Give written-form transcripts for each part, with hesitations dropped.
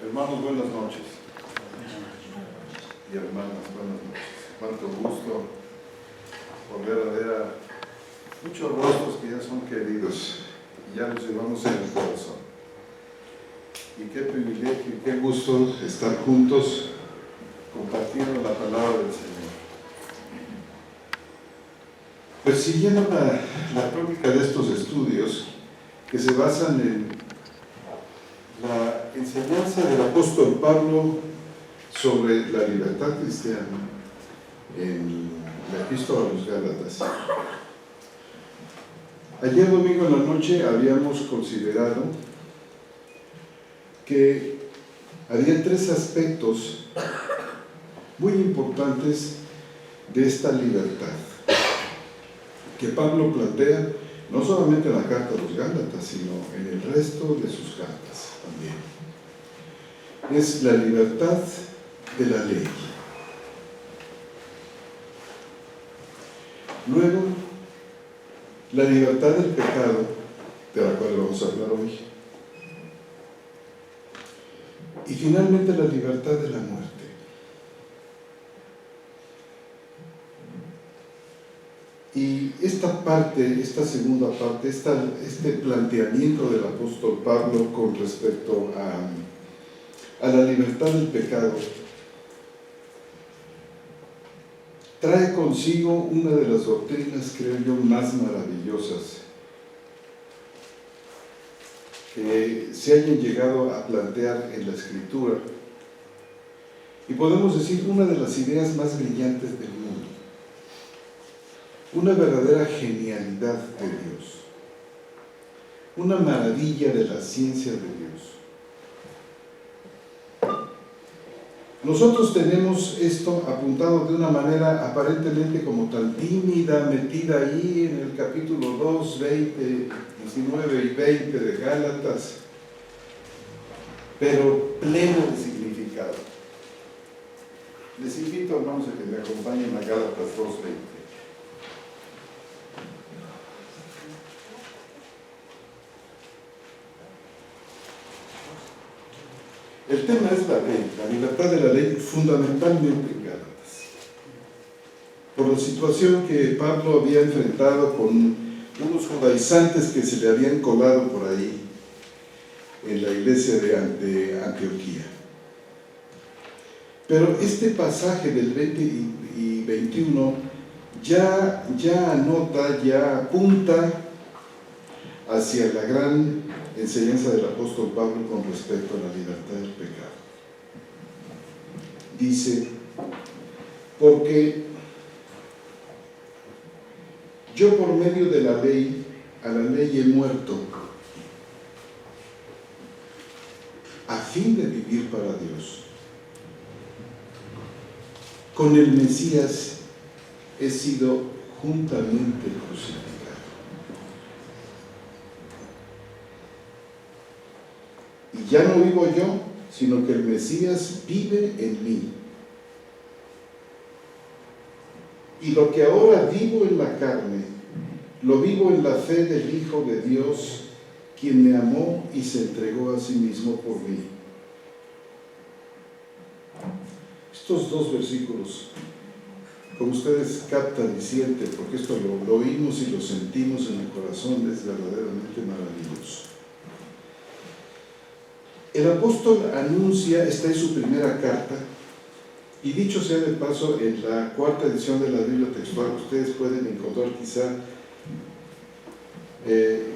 Hermanos, buenas noches. Y hermanas, buenas noches. Cuánto gusto volver a ver a muchos rostros que ya son queridos y ya los llevamos en el corazón. Y qué privilegio y qué gusto estar juntos compartiendo la palabra del Señor. Pues siguiendo la tónica de estos estudios que se basan en la enseñanza del apóstol Pablo sobre la libertad cristiana en la epístola a los Gálatas. Ayer domingo en la noche habíamos considerado que había tres aspectos muy importantes de esta libertad que Pablo plantea no solamente en la carta a los Gálatas, sino en el resto de sus cartas también. Es la libertad de la ley. Luego, la libertad del pecado, de la cual vamos a hablar hoy. Y finalmente, la libertad de la muerte. Y esta parte, esta segunda parte, este planteamiento del apóstol Pablo con respecto a la libertad del pecado, trae consigo una de las doctrinas, creo yo, más maravillosas que se hayan llegado a plantear en la Escritura, y podemos decir una de las ideas más brillantes del mundo. Una verdadera genialidad de Dios, una maravilla de la ciencia de Dios. Nosotros tenemos esto apuntado de una manera aparentemente como tan tímida, metida ahí en el capítulo 2, 20, 19 y 20 de Gálatas, pero pleno de significado. Les invito, hermanos, a que me acompañen a Gálatas 2:20. El tema es la ley, la libertad de la ley, fundamentalmente en Gálatas. Por la situación que Pablo había enfrentado con unos judaizantes que se le habían colado por ahí en la iglesia de Antioquía. Pero este pasaje del 20 y 21 ya anota, ya apunta hacia la gran enseñanza del apóstol Pablo con respecto a la libertad del pecado. Dice, porque yo por medio de la ley, a la ley he muerto, a fin de vivir para Dios. Con el Mesías he sido juntamente crucificado. Y ya no vivo yo, sino que el Mesías vive en mí. Y lo que ahora vivo en la carne, lo vivo en la fe del Hijo de Dios, quien me amó y se entregó a sí mismo por mí. Estos dos versículos, como ustedes captan y sienten, porque esto lo oímos y lo sentimos en el corazón, es verdaderamente maravilloso. El apóstol anuncia, esta es su primera carta, y dicho sea de paso, en la cuarta edición de la Biblia textual ustedes pueden encontrar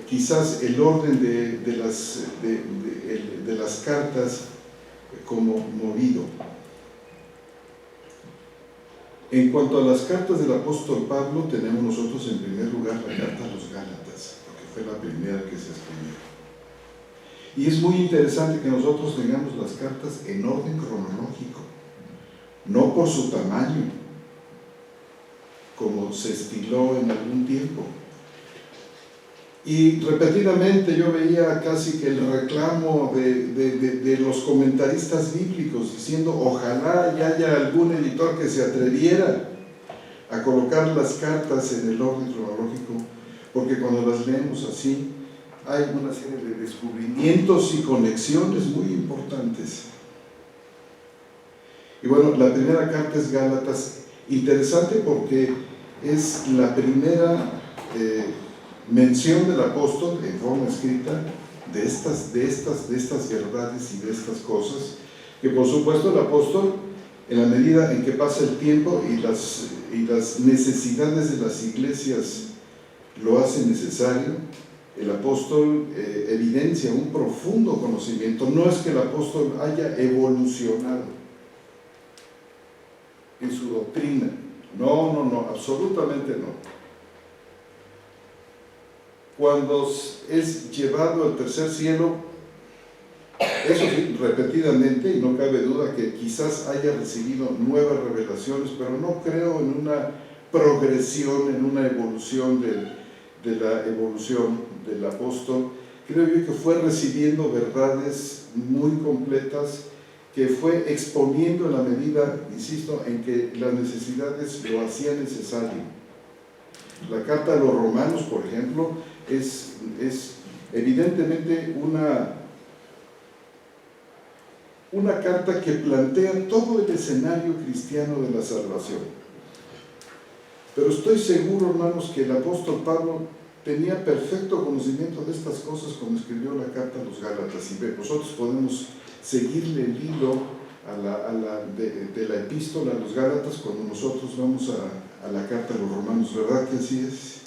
quizás el orden de las cartas como movido. En cuanto a las cartas del apóstol Pablo, tenemos nosotros en primer lugar la carta a los Gálatas, porque fue la primera que se escribió. Y es muy interesante que nosotros tengamos las cartas en orden cronológico, no por su tamaño, como se estiló en algún tiempo. Y repetidamente yo veía casi que el reclamo de los comentaristas bíblicos diciendo, ojalá y haya algún editor que se atreviera a colocar las cartas en el orden cronológico, porque cuando las leemos así, hay una serie de descubrimientos y conexiones muy importantes Y bueno, la primera carta es Gálatas, interesante porque es la primera mención del apóstol en forma escrita de estas verdades y de estas cosas, que por supuesto el apóstol, en la medida en que pasa el tiempo y las necesidades de las iglesias lo hacen necesario, el apóstol evidencia un profundo conocimiento. No es que el apóstol haya evolucionado en su doctrina, no, absolutamente no. Cuando es llevado al tercer cielo, eso sí, repetidamente, y no cabe duda que quizás haya recibido nuevas revelaciones, pero no creo en una progresión, en una evolución de la evolución del apóstol. Creo yo que fue recibiendo verdades muy completas, que fue exponiendo en la medida, insisto, en que las necesidades lo hacían necesario. La carta a los romanos, por ejemplo, es evidentemente una carta que plantea todo el escenario cristiano de la salvación. Pero estoy seguro, hermanos, que el apóstol Pablo tenía perfecto conocimiento de estas cosas cuando escribió la carta a los Gálatas. Y nosotros podemos seguirle el hilo de la epístola a los Gálatas cuando nosotros vamos a la carta a los romanos, ¿verdad que así es?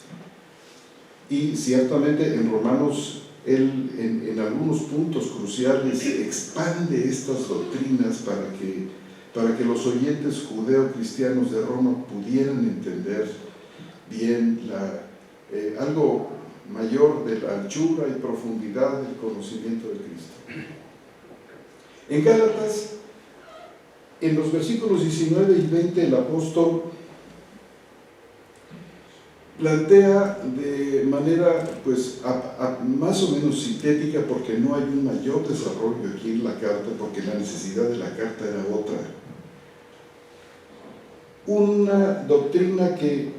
Y ciertamente en Romanos él en algunos puntos cruciales expande estas doctrinas para que los oyentes judeo-cristianos de Roma pudieran entender bien algo mayor de la anchura y profundidad del conocimiento de Cristo. En Gálatas, en los versículos 19 y 20, el apóstol plantea de manera más o menos sintética, porque no hay un mayor desarrollo aquí en la carta, porque la necesidad de la carta era otra, una doctrina que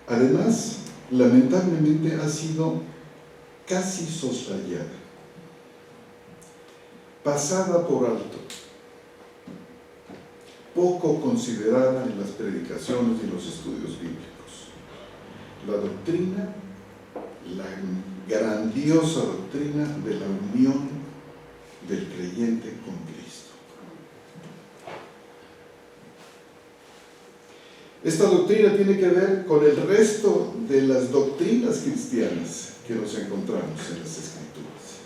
además lamentablemente ha sido casi soslayada, pasada por alto, poco considerada en las predicaciones y los estudios bíblicos. La doctrina, la grandiosa doctrina de la unión del creyente con Cristo. Esta doctrina tiene que ver con el resto de las doctrinas cristianas que nos encontramos en las Escrituras.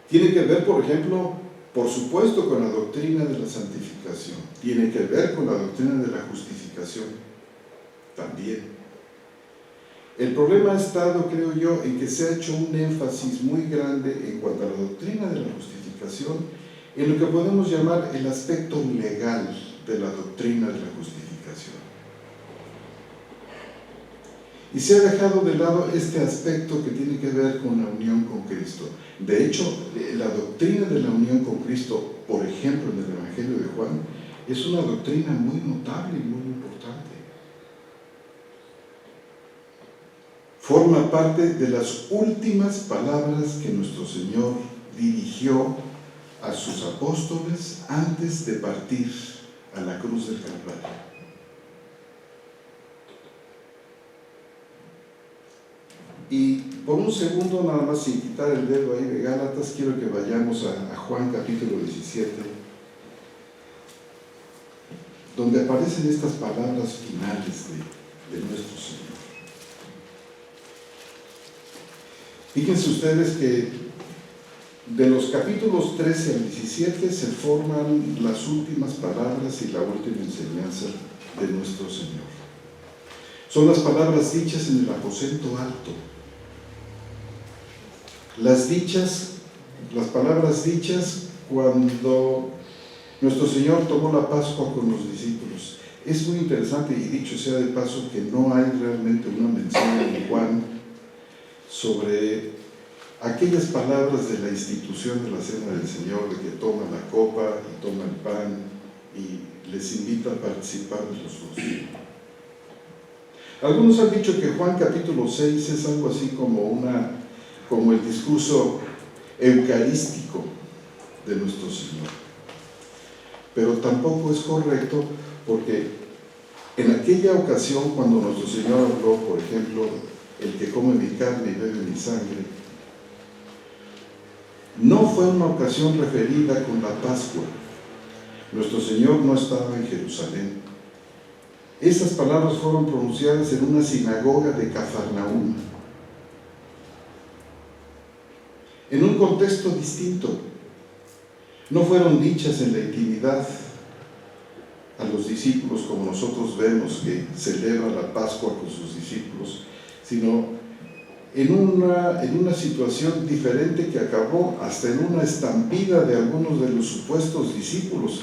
Tiene que ver, por ejemplo, por supuesto, con la doctrina de la santificación. Tiene que ver con la doctrina de la justificación también. El problema ha estado, creo yo, en que se ha hecho un énfasis muy grande en cuanto a la doctrina de la justificación, en lo que podemos llamar el aspecto legal de la doctrina de la justificación. Y se ha dejado de lado este aspecto que tiene que ver con la unión con Cristo. De hecho, la doctrina de la unión con Cristo, por ejemplo, en el Evangelio de Juan, es una doctrina muy notable y muy importante. Forma parte de las últimas palabras que nuestro Señor dirigió a sus apóstoles antes de partir a la cruz del Calvario. Y por un segundo, nada más sin quitar el dedo ahí de Gálatas, quiero que vayamos a Juan capítulo 17, donde aparecen estas palabras finales de nuestro Señor. Fíjense ustedes que de los capítulos 13 al 17 se forman las últimas palabras y la última enseñanza de nuestro Señor. Son las palabras dichas en el aposento alto. Las palabras dichas cuando nuestro Señor tomó la Pascua con los discípulos. Es muy interesante, y dicho sea de paso, que no hay realmente una mención en Juan sobre aquellas palabras de la institución de la Cena del Señor, de que toma la copa y toma el pan y les invita a participar de los dos. Algunos han dicho que Juan capítulo 6 es algo así como el discurso eucarístico de nuestro Señor. Pero tampoco es correcto, porque en aquella ocasión cuando nuestro Señor habló, por ejemplo, el que come mi carne y bebe mi sangre, no fue una ocasión referida con la Pascua. Nuestro Señor no estaba en Jerusalén. Esas palabras fueron pronunciadas en una sinagoga de Cafarnaúm, en un contexto distinto. No fueron dichas en la intimidad a los discípulos como nosotros vemos que celebra la Pascua con sus discípulos, sino en una situación diferente que acabó hasta en una estampida de algunos de los supuestos discípulos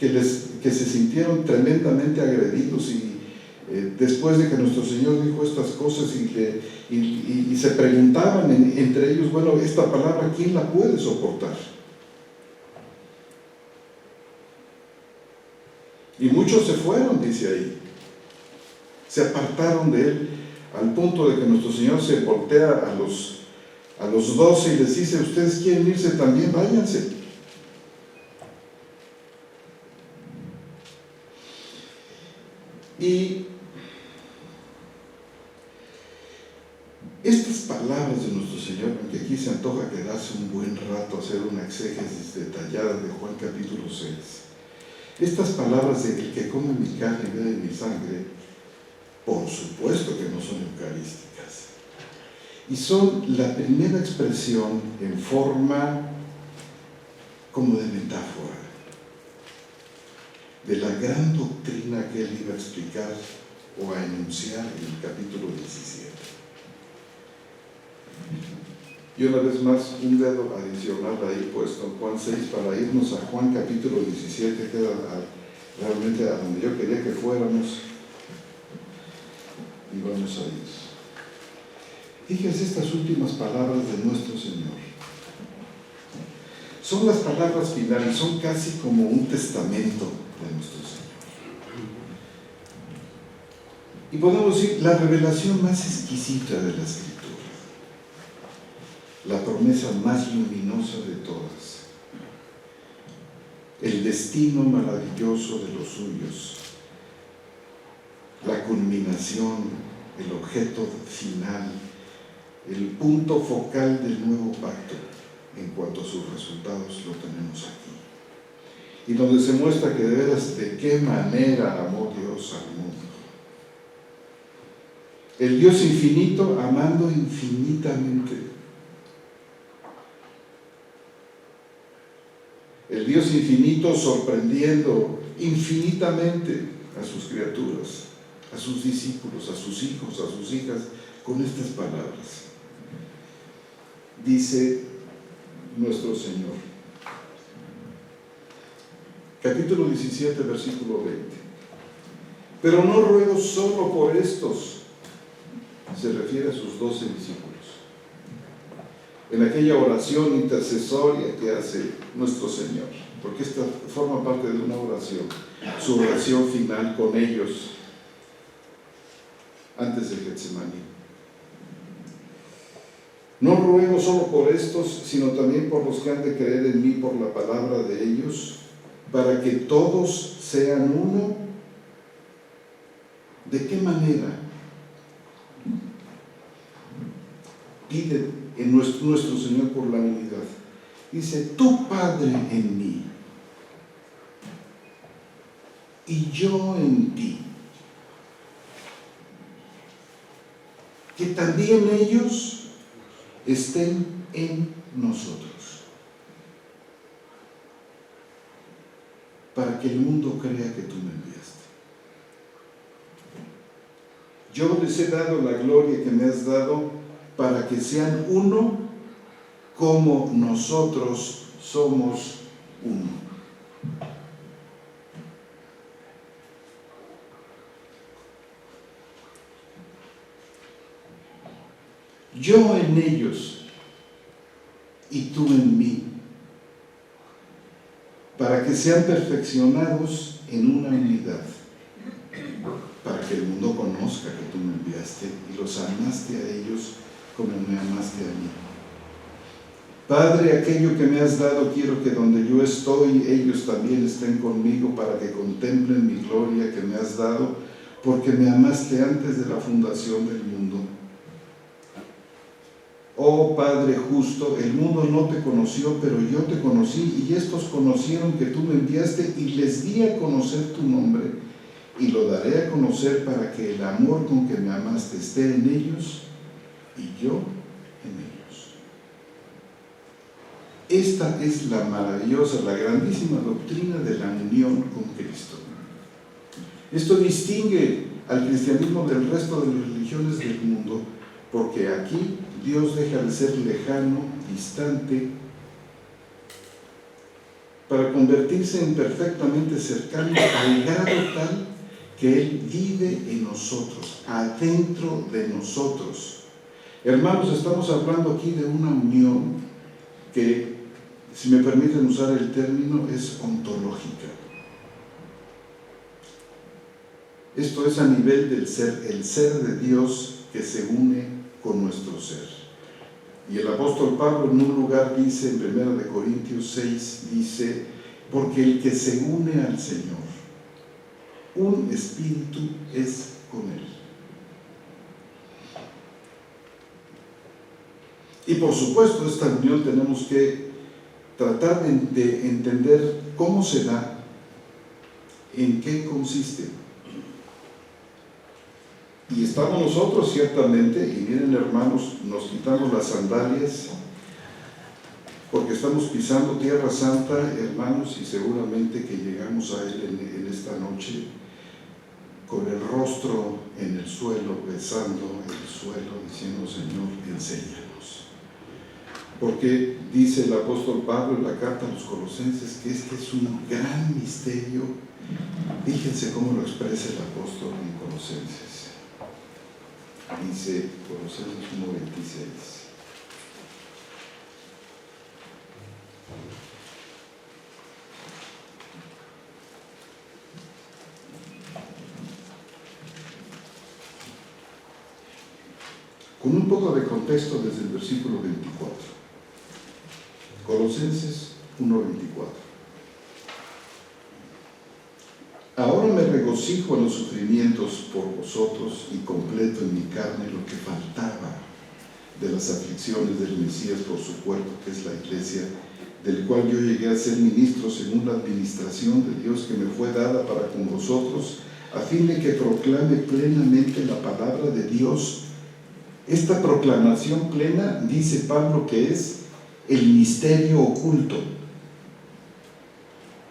que se sintieron tremendamente agredidos y después de que nuestro Señor dijo estas cosas y se preguntaban entre ellos, bueno, esta palabra, ¿quién la puede soportar? Y muchos se fueron, dice ahí, se apartaron de él, al punto de que nuestro Señor se voltea a los 12 y les dice: ustedes quieren irse también, váyanse. Y estas palabras de nuestro Señor, aunque aquí se antoja quedarse un buen rato a hacer una exégesis detallada de Juan capítulo 6, estas palabras de el que come mi carne y bebe mi sangre, por supuesto que no son eucarísticas, y son la primera expresión en forma como de metáfora de la gran doctrina que él iba a explicar o a enunciar en el capítulo 17. Y una vez más, un dedo adicional ahí puesto en Juan 6 para irnos a Juan capítulo 17, que era realmente a donde yo quería que fuéramos. Y vamos a ir. Fíjense estas últimas palabras de nuestro Señor. Son las palabras finales, son casi como un testamento de nuestro Señor. Y podemos decir, la revelación más exquisita de la Escritura, la promesa más luminosa de todas, el destino maravilloso de los suyos, la culminación, el objeto final, el punto focal del nuevo pacto en cuanto a sus resultados lo tenemos aquí. Y donde se muestra que de veras de qué manera amó Dios al mundo. El Dios infinito amando infinitamente. El Dios infinito sorprendiendo infinitamente a sus criaturas, a sus discípulos, a sus hijos, a sus hijas, con estas palabras. Dice nuestro Señor, capítulo 17, versículo 20: pero no ruego solo por estos, se refiere a sus 12 discípulos, en aquella oración intercesoria que hace nuestro Señor, porque esta forma parte de una oración, su oración final con ellos antes del Getsemaní. No ruego solo por estos, sino también por los que han de creer en mí por la palabra de ellos, para que todos sean uno. ¿De qué manera? Pide en nuestro Señor por la unidad. Dice: tu Padre en mí y yo en ti, que también ellos estén en nosotros, para que el mundo crea que tú me enviaste. Yo les he dado la gloria que me has dado, para que sean uno como nosotros somos uno. Yo en ellos y tú en mí, para que sean perfeccionados en una unidad, para que el mundo conozca que tú me enviaste y los amaste a ellos como me amaste a mí. Padre, aquello que me has dado, quiero que donde yo estoy, ellos también estén conmigo para que contemplen mi gloria que me has dado, porque me amaste antes de la fundación del mundo. Oh Padre justo, el mundo no te conoció, pero yo te conocí, y estos conocieron que tú me enviaste, y les di a conocer tu nombre, y lo daré a conocer para que el amor con que me amaste esté en ellos, y yo en ellos. Esta es la maravillosa, la grandísima doctrina de la unión con Cristo. Esto distingue al cristianismo del resto de las religiones del mundo, porque aquí Dios deja de ser lejano, distante, para convertirse en perfectamente cercano al grado tal que Él vive en nosotros, adentro de nosotros. Hermanos, estamos hablando aquí de una unión que, si me permiten usar el término, es ontológica. Esto es a nivel del ser, el ser de Dios que se une con nuestro ser. Y el apóstol Pablo en un lugar dice, en 1 Corintios 6, dice, porque el que se une al Señor, un espíritu es con Él. Y por supuesto, esta unión tenemos que tratar de entender cómo se da, en qué consiste. Y estamos nosotros ciertamente, y miren hermanos, nos quitamos las sandalias, porque estamos pisando tierra santa, hermanos, y seguramente que llegamos a Él en esta noche, con el rostro en el suelo, besando el suelo, diciendo, Señor, enséñanos. Porque dice el apóstol Pablo en la carta a los Colosenses que este es un gran misterio. Fíjense cómo lo expresa el apóstol en Colosenses. Dice Colosenses 1:26. Con un poco de contexto desde el versículo 24. Colosenses 1:24. Ahora me regocijo en los sufrimientos por vosotros y completo en mi carne lo que faltaba de las aflicciones del Mesías por su cuerpo, que es la iglesia, del cual yo llegué a ser ministro según la administración de Dios que me fue dada para con vosotros, a fin de que proclame plenamente la palabra de Dios. Esta proclamación plena, dice Pablo, que es el misterio oculto.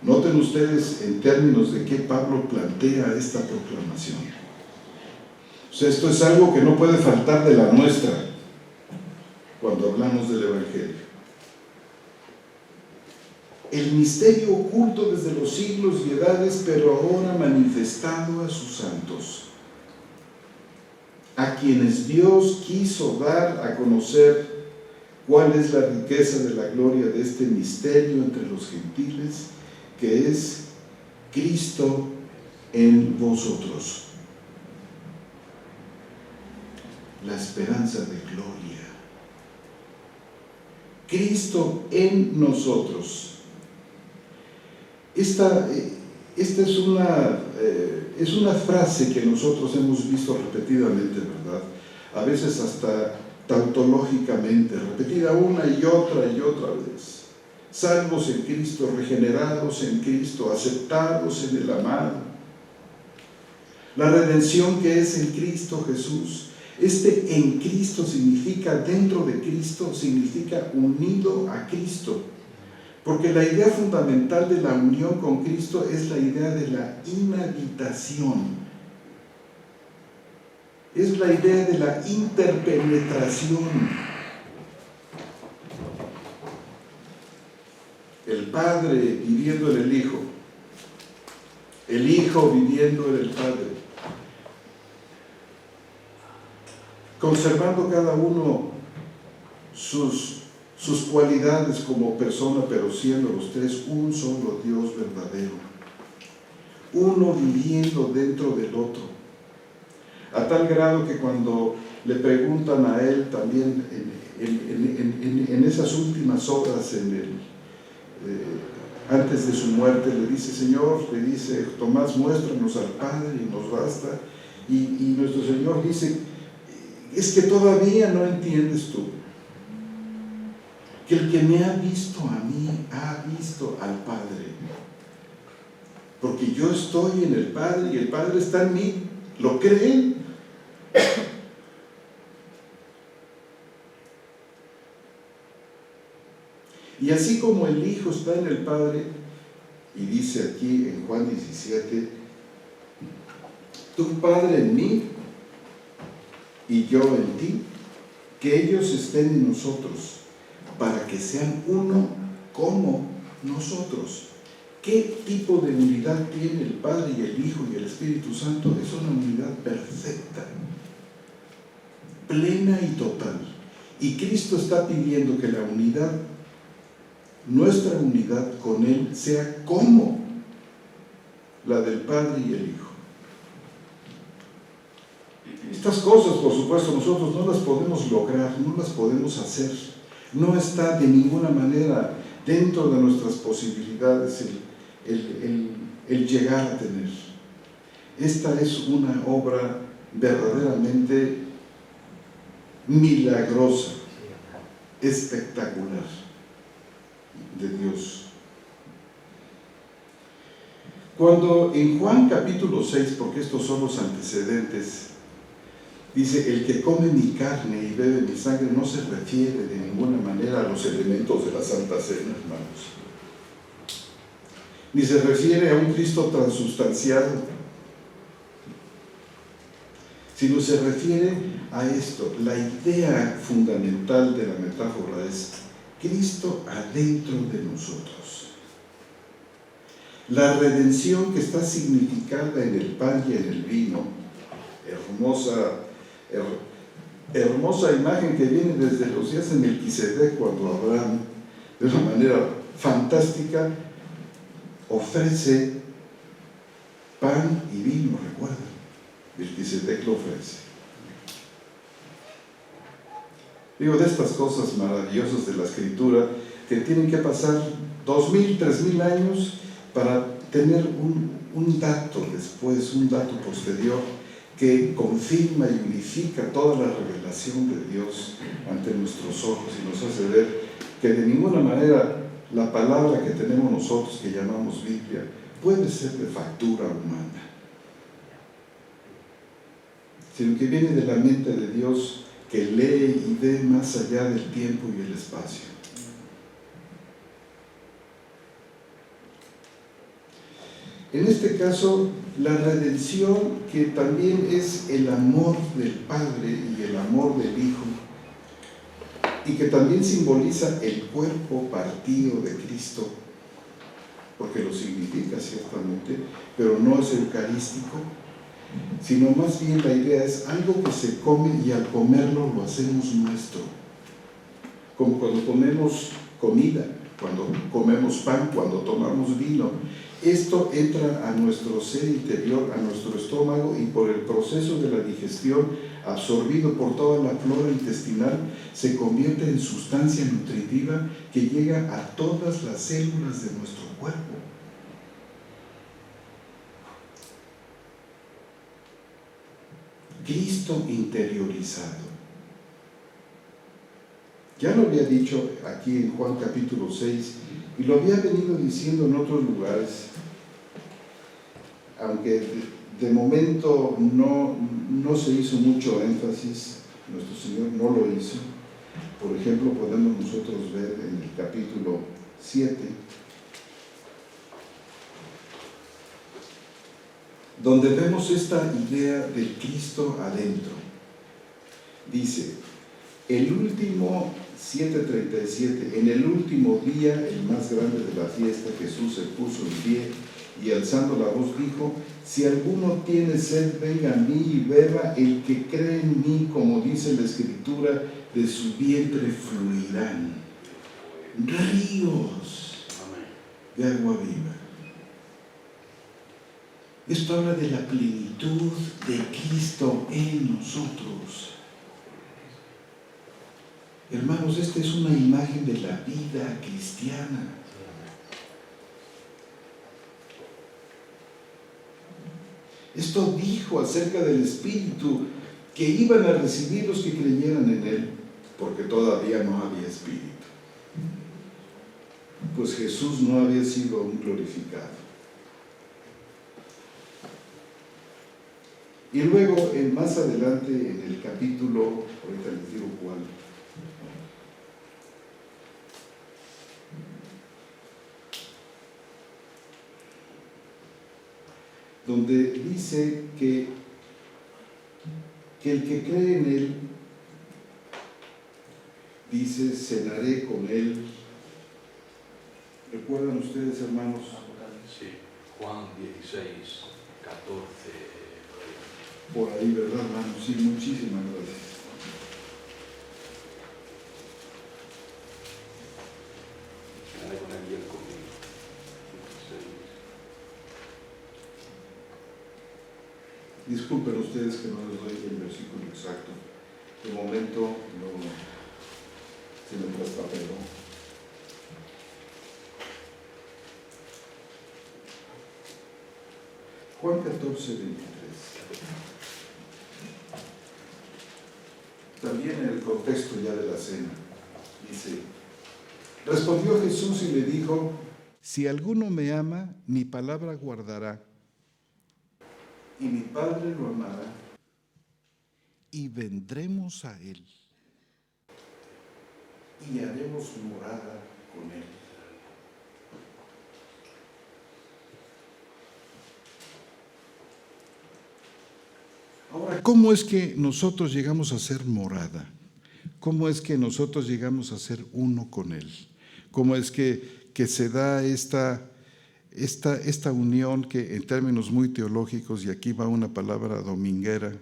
Noten ustedes en términos de qué Pablo plantea esta proclamación. O sea, esto es algo que no puede faltar de la nuestra cuando hablamos del Evangelio. El misterio oculto desde los siglos y edades, pero ahora manifestado a sus santos, a quienes Dios quiso dar a conocer cuál es la riqueza de la gloria de este misterio entre los gentiles, que es Cristo en vosotros, la esperanza de gloria. Cristo en nosotros. Esta es una frase que nosotros hemos visto repetidamente, ¿verdad? A veces hasta tautológicamente, repetida una y otra vez. Salvos en Cristo, regenerados en Cristo, aceptados en el amado. La redención que es en Cristo Jesús. Este en Cristo significa dentro de Cristo, significa unido a Cristo. Porque la idea fundamental de la unión con Cristo es la idea de la inhabitación. Es la idea de la interpenetración. El Padre viviendo en el Hijo viviendo en el Padre, conservando cada uno sus cualidades como persona, pero siendo los tres un solo Dios verdadero, uno viviendo dentro del otro, a tal grado que cuando le preguntan a Él también en esas últimas horas, antes de su muerte, le dice: Señor, le dice Tomás, muéstranos al Padre y nos basta. Y nuestro Señor dice: es que todavía no entiendes tú que el que me ha visto a mí ha visto al Padre, porque yo estoy en el Padre y el Padre está en mí. ¿Lo creen? Y así como el Hijo está en el Padre, y dice aquí en Juan 17: tu Padre en mí y yo en ti, que ellos estén en nosotros, para que sean uno como nosotros. ¿Qué tipo de unidad tiene el Padre y el Hijo y el Espíritu Santo? Es una unidad perfecta, plena y total. Y Cristo está pidiendo que la unidad, nuestra unidad con Él, sea como la del Padre y el Hijo. Estas cosas, por supuesto, nosotros no las podemos lograr, no las podemos hacer. No está de ninguna manera dentro de nuestras posibilidades el llegar a tener. Esta es una obra verdaderamente milagrosa, espectacular de Dios. Cuando en Juan capítulo 6, porque estos son los antecedentes, dice: el que come mi carne y bebe mi sangre, no se refiere de ninguna manera a los elementos de la Santa Cena, hermanos. Ni se refiere a un Cristo transubstanciado, sino se refiere a esto. La idea fundamental de la metáfora es Cristo adentro de nosotros. La redención que está significada en el pan y en el vino, hermosa imagen que viene desde los días de Melquisedec, cuando Abraham, de una manera fantástica, ofrece pan y vino. Recuerden, Melquisedec lo ofrece. Digo, de estas cosas maravillosas de la Escritura, que tienen que pasar 2000, 3000 años para tener un dato después, un dato posterior, que confirma y unifica toda la revelación de Dios ante nuestros ojos y nos hace ver que de ninguna manera la palabra que tenemos nosotros, que llamamos Biblia, puede ser de factura humana, sino que viene de la mente de Dios, que lee y ve más allá del tiempo y el espacio. En este caso, la redención, que también es el amor del Padre y el amor del Hijo, y que también simboliza el cuerpo partido de Cristo, porque lo significa ciertamente, pero no es eucarístico, sino más bien la idea es algo que se come y al comerlo lo hacemos nuestro, como cuando comemos comida, cuando comemos pan, cuando tomamos vino. Esto entra a nuestro ser interior, a nuestro estómago, y por el proceso de la digestión, absorbido por toda la flora intestinal, se convierte en sustancia nutritiva que llega a todas las células de nuestro cuerpo. Cristo interiorizado. Ya lo había dicho aquí en Juan capítulo 6, y lo había venido diciendo en otros lugares, aunque de momento no se hizo mucho énfasis, nuestro Señor no lo hizo. Por ejemplo, podemos nosotros ver en el capítulo 7, donde vemos esta idea del Cristo adentro. Dice, el último 7:37, en el último día, el más grande de la fiesta, Jesús se puso en pie y alzando la voz dijo: si alguno tiene sed, venga a mí y beba. El que cree en mí, como dice la Escritura, de su vientre fluirán ríos de agua viva. Esto habla de la plenitud de Cristo en nosotros. Hermanos, esta es una imagen de la vida cristiana. Esto dijo acerca del Espíritu que iban a recibir los que creyeran en Él, porque todavía no había Espíritu. Pues Jesús no había sido aún glorificado. Y luego, más adelante, en el capítulo, ahorita les digo cuál, donde dice que el que cree en Él, dice, cenaré con Él. ¿Recuerdan ustedes, hermanos? Sí, Juan 16, 14. Por ahí, ¿verdad, hermanos? Sí, muchísimas gracias. Cenaré con Él y Él conmigo. 16. Disculpen ustedes que no les doy el versículo exacto. De momento no se me traspapeló. Juan 14, 23. También en el contexto ya de la cena. Dice, respondió Jesús y le dijo, si alguno me ama, mi palabra guardará, y mi Padre lo amará, y vendremos a Él, y haremos morada con Él. Ahora, ¿cómo es que nosotros llegamos a ser morada? ¿Cómo es que nosotros llegamos a ser uno con Él? ¿Cómo es que se da esta unión que en términos muy teológicos, y aquí va una palabra dominguera,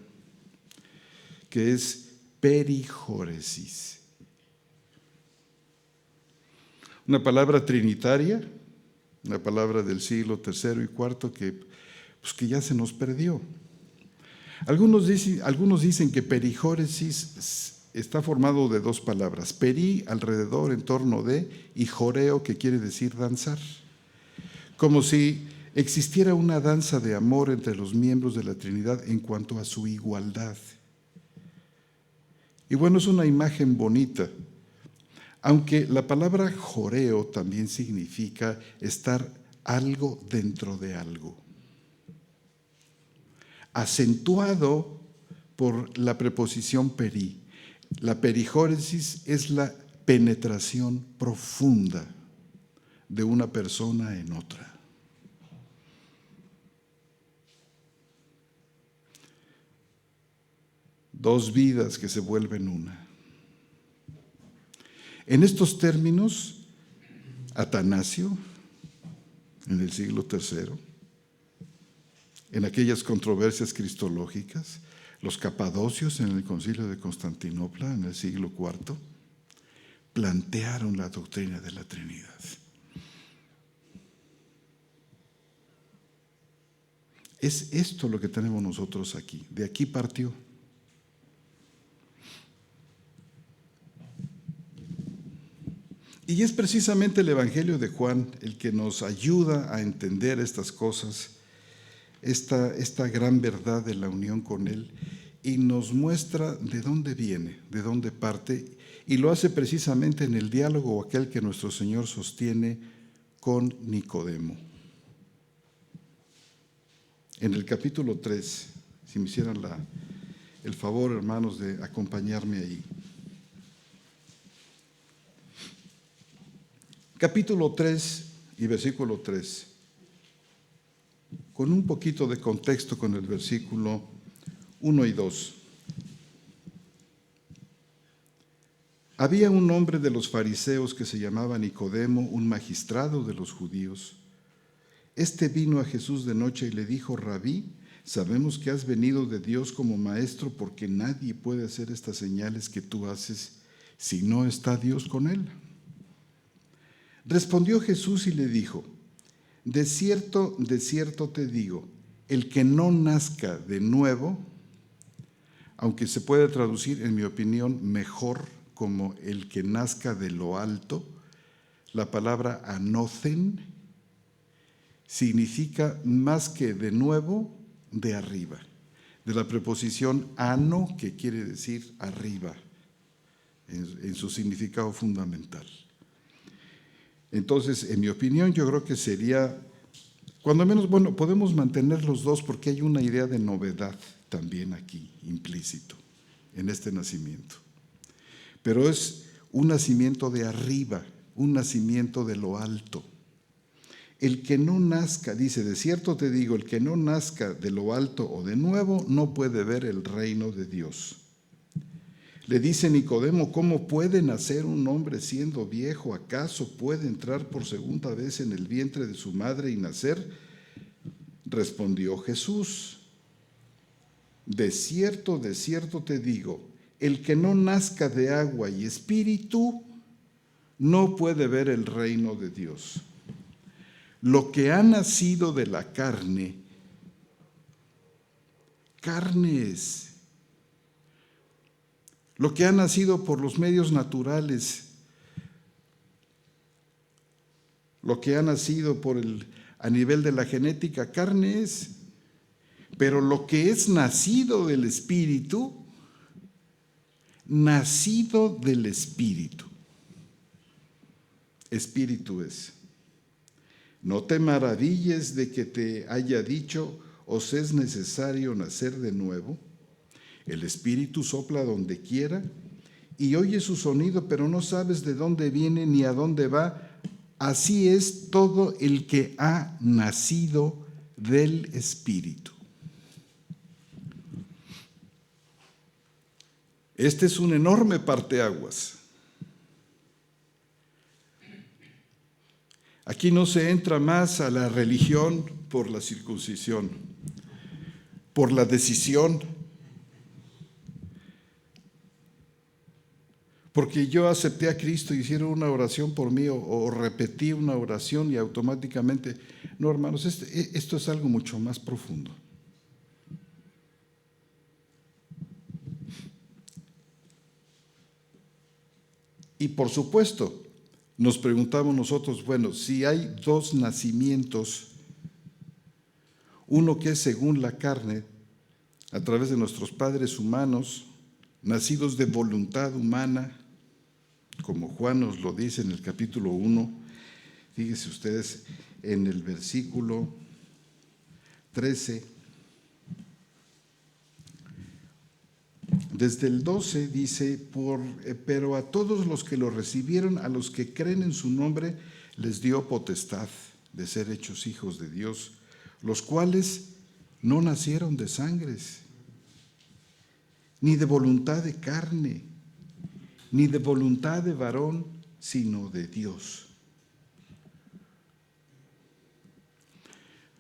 que es perijóresis? Una palabra trinitaria, una palabra del siglo III y IV que ya se nos perdió. Algunos dicen que perijóresis está formado de dos palabras, peri, alrededor, en torno de, y joreo, que quiere decir danzar. Como si existiera una danza de amor entre los miembros de la Trinidad en cuanto a su igualdad. Y bueno, es una imagen bonita, aunque la palabra joreo también significa estar algo dentro de algo, acentuado por la preposición peri. La perijóresis es la penetración profunda de una persona en otra. Dos vidas que se vuelven una. En estos términos, Atanasio, en el siglo III, en aquellas controversias cristológicas, los capadocios en el Concilio de Constantinopla en el siglo IV, plantearon la doctrina de la Trinidad. Es esto lo que tenemos nosotros aquí, de aquí partió. Y es precisamente el Evangelio de Juan el que nos ayuda a entender estas cosas, esta gran verdad de la unión con Él, y nos muestra de dónde viene, de dónde parte, y lo hace precisamente en el diálogo aquel que nuestro Señor sostiene con Nicodemo. En el capítulo 3, si me hicieran el favor, hermanos, de acompañarme ahí. Capítulo 3 y versículo 3. Con un poquito de contexto con el versículo 1 y 2. Había un hombre de los fariseos que se llamaba Nicodemo, un magistrado de los judíos. Este vino a Jesús de noche y le dijo: Rabí, sabemos que has venido de Dios como maestro, porque nadie puede hacer estas señales que tú haces si no está Dios con él. Respondió Jesús y le dijo: de cierto te digo, el que no nazca de nuevo, aunque se puede traducir, en mi opinión, mejor, como el que nazca de lo alto, la palabra anocen significa más que de nuevo, de arriba, de la preposición ano, que quiere decir arriba, en su significado fundamental. Entonces, en mi opinión, yo creo que sería, cuando menos, bueno, podemos mantener los dos porque hay una idea de novedad también aquí, implícito, en este nacimiento. Pero es un nacimiento de arriba, un nacimiento de lo alto. El que no nazca, dice, de cierto te digo, el que no nazca de lo alto o de nuevo, no puede ver el reino de Dios. Le dice Nicodemo, ¿cómo puede nacer un hombre siendo viejo? ¿Acaso puede entrar por segunda vez en el vientre de su madre y nacer? Respondió Jesús, de cierto te digo, el que no nazca de agua y espíritu, no puede ver el reino de Dios. Lo que ha nacido de la carne, carne es. Lo que ha nacido por los medios naturales, lo que ha nacido a nivel de la genética, carne es. Pero lo que es nacido del Espíritu, nacido del Espíritu, Espíritu es. No te maravilles de que te haya dicho, os es necesario nacer de nuevo. El Espíritu sopla donde quiera y oye su sonido, pero no sabes de dónde viene ni a dónde va. Así es todo el que ha nacido del Espíritu. Este es un enorme parteaguas. Aquí no se entra más a la religión por la circuncisión, por la decisión, porque yo acepté a Cristo y hicieron una oración por mí o repetí una oración y automáticamente. No, hermanos, esto es algo mucho más profundo. Y por supuesto, nos preguntamos nosotros, bueno, si hay dos nacimientos, uno que es según la carne, a través de nuestros padres humanos, nacidos de voluntad humana, como Juan nos lo dice en el capítulo 1, fíjense ustedes en el versículo 13, desde el 12 dice, pero a todos los que lo recibieron, a los que creen en su nombre, les dio potestad de ser hechos hijos de Dios, los cuales no nacieron de sangres, ni de voluntad de carne, ni de voluntad de varón, sino de Dios.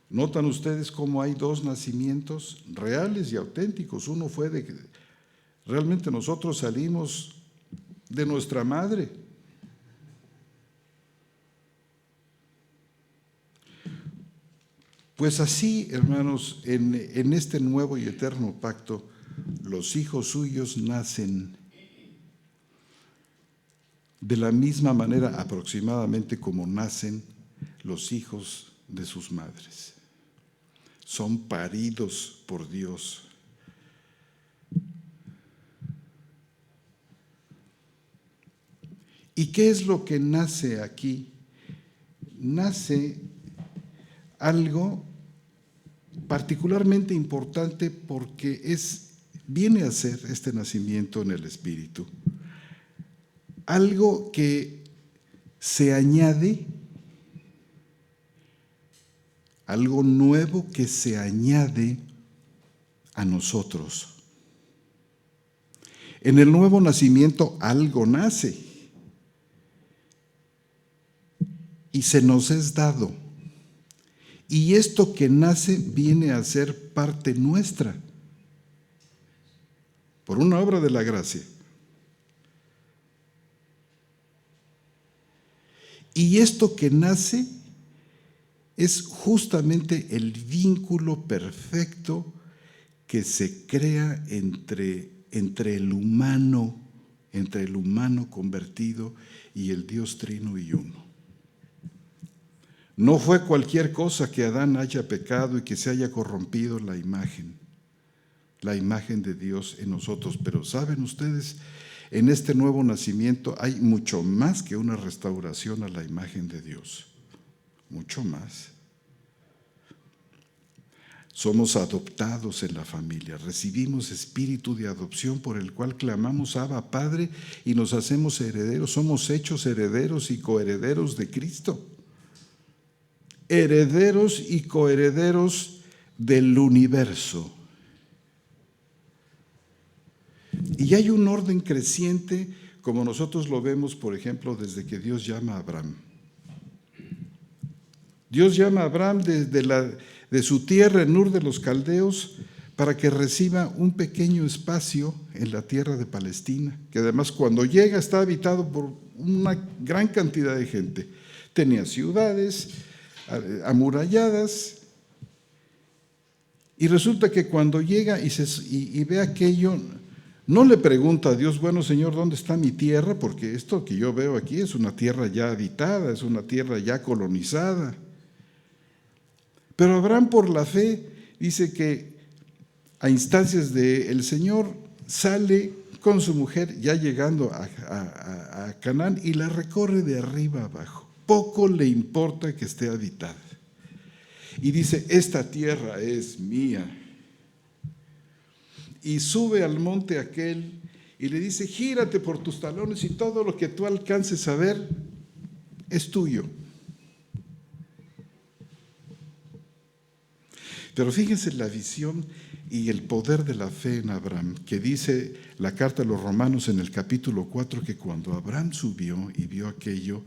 ¿Notan ustedes cómo hay dos nacimientos reales y auténticos? Uno fue de que realmente nosotros salimos de nuestra madre. Pues así, hermanos, en este nuevo y eterno pacto, los hijos suyos nacen de la misma manera aproximadamente como nacen los hijos de sus madres. Son paridos por Dios. ¿Y qué es lo que nace aquí? Nace algo particularmente importante porque viene a ser este nacimiento en el Espíritu. Algo que se añade, algo nuevo que se añade a nosotros. En el nuevo nacimiento algo nace y se nos es dado. Y esto que nace viene a ser parte nuestra, por una obra de la gracia. Y esto que nace es justamente el vínculo perfecto que se crea entre el humano entre el humano convertido y el Dios trino y uno. No fue cualquier cosa que Adán haya pecado y que se haya corrompido la imagen de Dios en nosotros. Pero ¿saben ustedes? En este nuevo nacimiento hay mucho más que una restauración a la imagen de Dios. Mucho más. Somos adoptados en la familia, recibimos espíritu de adopción por el cual clamamos Abba, Padre, y nos hacemos herederos. Somos hechos herederos y coherederos de Cristo. Herederos y coherederos del universo. Y hay un orden creciente, como nosotros lo vemos, por ejemplo, desde que Dios llama a Abraham. Dios llama a Abraham de su tierra, en Ur de los Caldeos, para que reciba un pequeño espacio en la tierra de Palestina, que además cuando llega está habitado por una gran cantidad de gente. Tenía ciudades amuralladas, y resulta que cuando llega y ve aquello, no le pregunta a Dios, bueno, Señor, ¿dónde está mi tierra? Porque esto que yo veo aquí es una tierra ya habitada, es una tierra ya colonizada. Pero Abraham, por la fe, dice que a instancias del Señor sale con su mujer ya llegando a Canaán y la recorre de arriba abajo. Poco le importa que esté habitada. Y dice, esta tierra es mía. Y sube al monte aquel y le dice, gírate por tus talones y todo lo que tú alcances a ver es tuyo. Pero fíjense la visión y el poder de la fe en Abraham, que dice la carta a los Romanos en el capítulo 4, que cuando Abraham subió y vio aquello,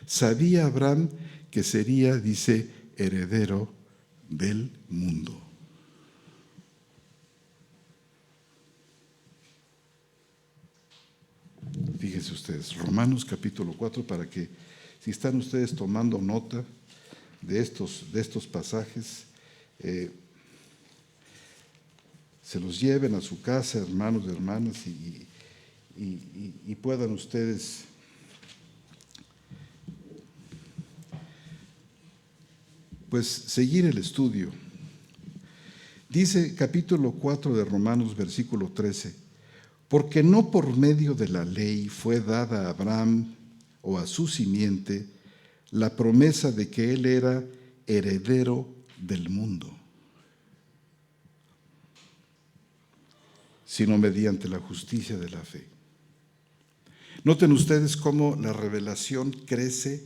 sabía Abraham que sería, dice, heredero del mundo. Fíjense ustedes, Romanos capítulo 4, para que si están ustedes tomando nota de estos pasajes, se los lleven a su casa, hermanos y hermanas, y puedan ustedes pues seguir el estudio. Dice capítulo 4 de Romanos, versículo 13, porque no por medio de la ley fue dada a Abraham o a su simiente la promesa de que él era heredero del mundo, sino mediante la justicia de la fe. Noten ustedes cómo la revelación crece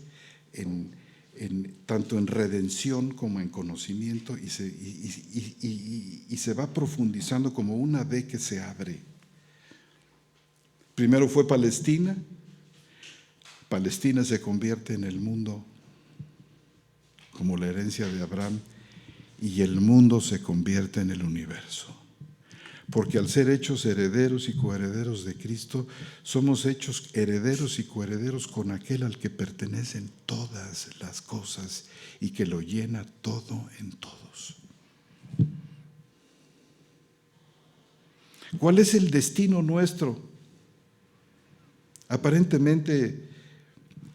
tanto en redención como en conocimiento y se va profundizando como una V que se abre. Primero fue Palestina. Palestina se convierte en el mundo como la herencia de Abraham, y el mundo se convierte en el universo. Porque al ser hechos herederos y coherederos de Cristo, somos hechos herederos y coherederos con aquel al que pertenecen todas las cosas y que lo llena todo en todos. ¿Cuál es el destino nuestro? Aparentemente,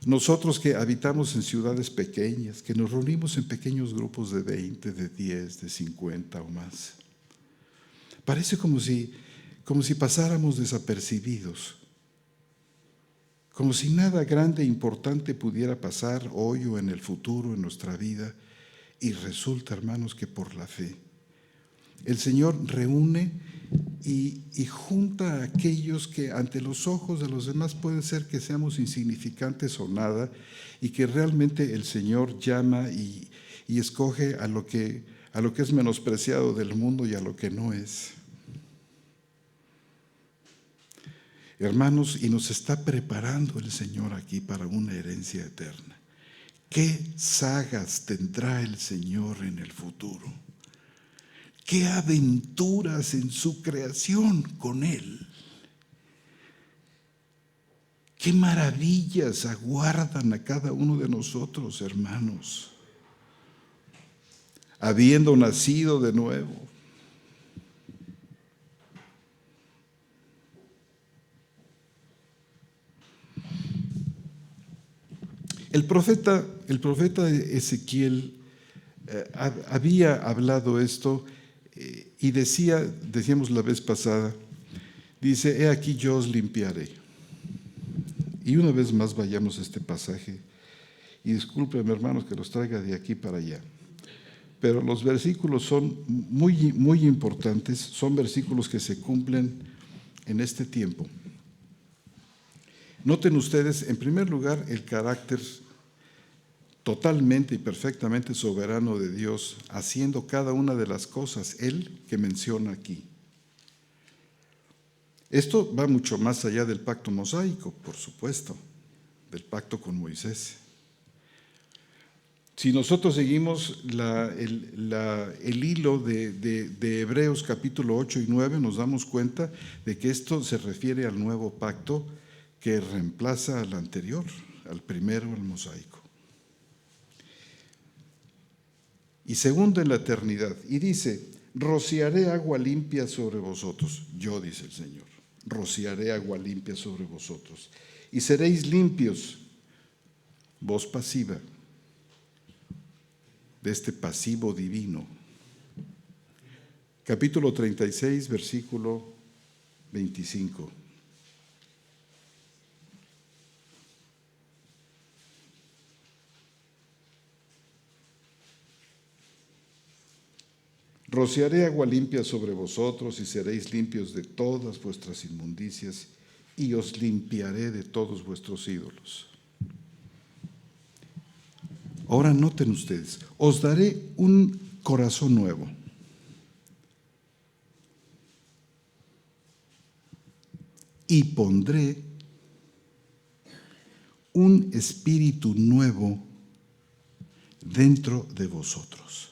nosotros que habitamos en ciudades pequeñas, que nos reunimos en pequeños grupos de 20, de 10, de 50 o más, parece como si pasáramos desapercibidos, como si nada grande e importante pudiera pasar hoy o en el futuro en nuestra vida. Y resulta, hermanos, que por la fe el Señor reúne y junta a aquellos que ante los ojos de los demás puede ser que seamos insignificantes o nada, y que realmente el Señor llama y escoge a lo que es menospreciado del mundo y a lo que no es. Hermanos, y nos está preparando el Señor aquí para una herencia eterna. ¿Qué sagas tendrá el Señor en el futuro? ¿Qué aventuras en su creación con Él? ¿Qué maravillas aguardan a cada uno de nosotros, hermanos, habiendo nacido de nuevo? El profeta Ezequiel había hablado esto y decíamos la vez pasada, dice, he aquí yo os limpiaré. Y una vez más vayamos a este pasaje, y discúlpenme hermanos que los traiga de aquí para allá, pero los versículos son muy, muy importantes, son versículos que se cumplen en este tiempo. Noten ustedes, en primer lugar, el carácter totalmente y perfectamente soberano de Dios, haciendo cada una de las cosas, Él que menciona aquí. Esto va mucho más allá del pacto mosaico, por supuesto, del pacto con Moisés. Si nosotros seguimos el hilo de Hebreos capítulo 8 y 9, nos damos cuenta de que esto se refiere al nuevo pacto que reemplaza al anterior, al primero, al mosaico. Y segundo en la eternidad. Y dice, rociaré agua limpia sobre vosotros. Yo, dice el Señor, rociaré agua limpia sobre vosotros. Y seréis limpios. Voz pasiva de este pasivo divino. Capítulo 36, versículo 25. Rociaré agua limpia sobre vosotros y seréis limpios de todas vuestras inmundicias y os limpiaré de todos vuestros ídolos. Ahora noten ustedes, os daré un corazón nuevo. Y pondré un espíritu nuevo dentro de vosotros.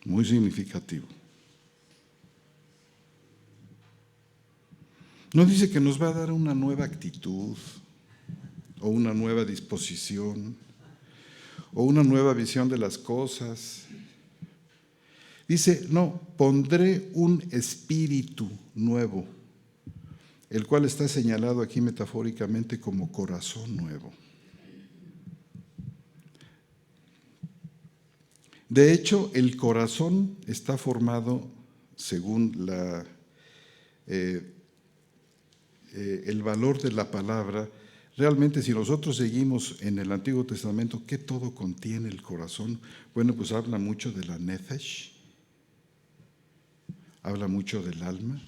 Muy significativo. No dice que nos va a dar una nueva actitud, o una nueva disposición, o una nueva visión de las cosas. Dice, no, pondré un espíritu nuevo, el cual está señalado aquí metafóricamente como corazón nuevo. De hecho, el corazón está formado, según el valor de la palabra. Realmente, si nosotros seguimos en el Antiguo Testamento, ¿qué todo contiene el corazón? Bueno, pues habla mucho de la nefesh, habla mucho del alma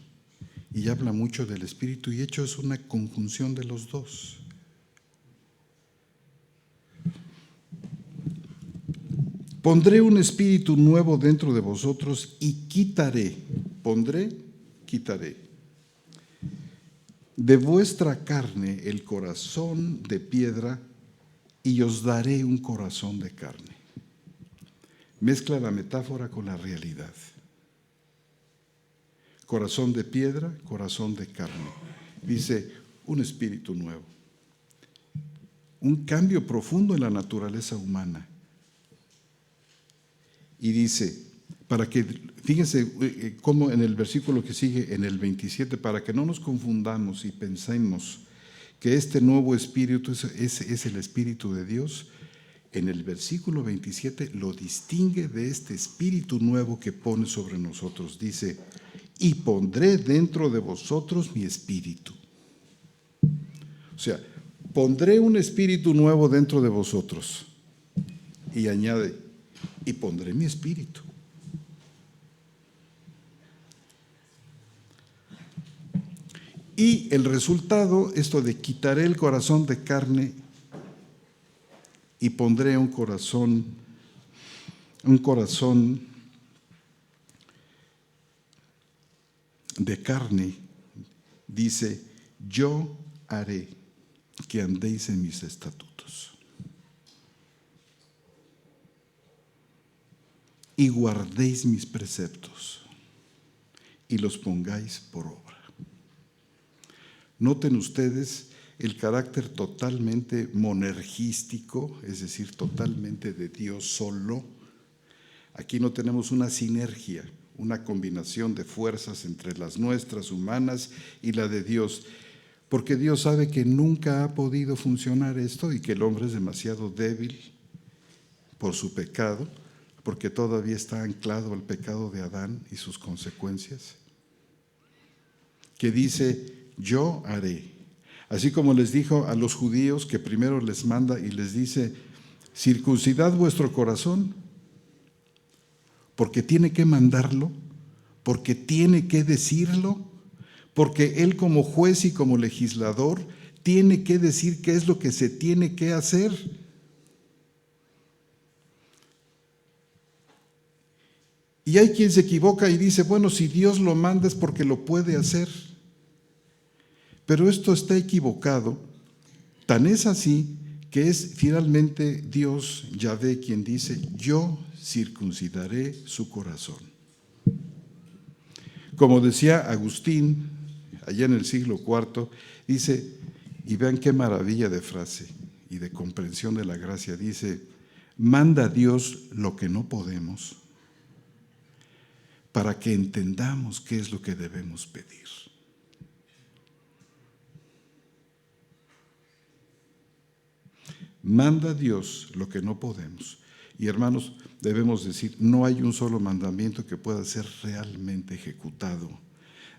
y habla mucho del espíritu, y de hecho es una conjunción de los dos. Pondré un espíritu nuevo dentro de vosotros y quitaré de vuestra carne el corazón de piedra y os daré un corazón de carne. Mezcla la metáfora con la realidad. Corazón de piedra, corazón de carne. Dice, un espíritu nuevo. Un cambio profundo en la naturaleza humana. Y dice, para que, fíjense cómo en el versículo que sigue, en el 27, para que no nos confundamos y pensemos que este nuevo espíritu es el espíritu de Dios, en el versículo 27 lo distingue de este espíritu nuevo que pone sobre nosotros. Dice, y pondré dentro de vosotros mi espíritu. O sea, pondré un espíritu nuevo dentro de vosotros. Y añade, y pondré mi espíritu. Y el resultado, esto de quitaré el corazón de carne y pondré un corazón de carne, dice, yo haré que andéis en mis estatutos y guardéis mis preceptos y los pongáis por obra. Noten ustedes el carácter totalmente monergístico, es decir, totalmente de Dios solo. Aquí no tenemos una sinergia, una combinación de fuerzas entre las nuestras humanas y la de Dios. porque Dios sabe que nunca ha podido funcionar esto y que el hombre es demasiado débil por su pecado, porque todavía está anclado al pecado de Adán y sus consecuencias, que dice, yo haré. Así como les dijo a los judíos que primero les manda y les dice, circuncidad vuestro corazón, porque tiene que mandarlo, porque tiene que decirlo, porque Él como juez y como legislador tiene que decir qué es lo que se tiene que hacer. Y hay quien se equivoca y dice, bueno, si Dios lo manda es porque lo puede hacer. Pero esto está equivocado. Tan es así que es finalmente Dios, Yahvé, quien dice, yo circuncidaré su corazón. Como decía Agustín, allá en el siglo IV, dice, y vean qué maravilla de frase y de comprensión de la gracia, dice, manda a Dios lo que no podemos para que entendamos qué es lo que debemos pedir. Manda a Dios lo que no podemos. Y hermanos, debemos decir, no hay un solo mandamiento que pueda ser realmente ejecutado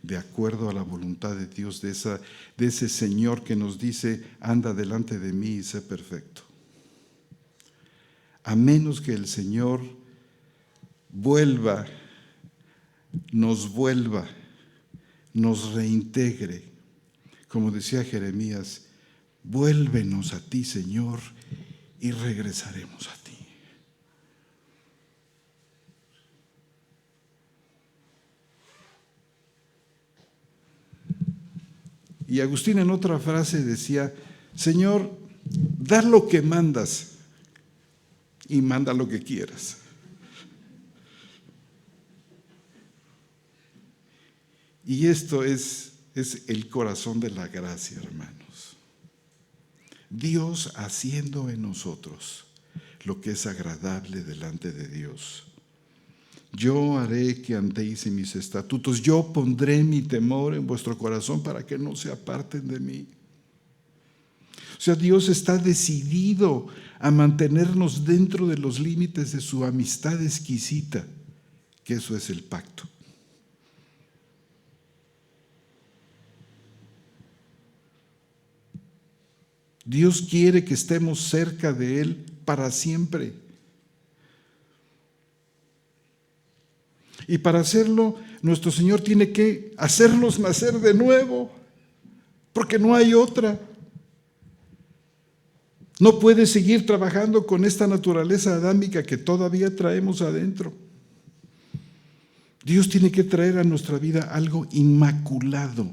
de acuerdo a la voluntad de Dios, de ese Señor que nos dice, anda delante de mí y sé perfecto. A menos que el Señor nos reintegre, como decía Jeremías, vuélvenos a ti, Señor, y regresaremos a ti. Y Agustín en otra frase decía, Señor, da lo que mandas y manda lo que quieras. Y esto es el corazón de la gracia, hermanos. Dios haciendo en nosotros lo que es agradable delante de Dios. Yo haré que andéis en mis estatutos, yo pondré mi temor en vuestro corazón para que no se aparten de mí. O sea, Dios está decidido a mantenernos dentro de los límites de su amistad exquisita, que eso es el pacto. Dios quiere que estemos cerca de Él para siempre. Y para hacerlo, nuestro Señor tiene que hacernos nacer de nuevo, porque no hay otra. No puede seguir trabajando con esta naturaleza adámica que todavía traemos adentro. Dios tiene que traer a nuestra vida algo inmaculado,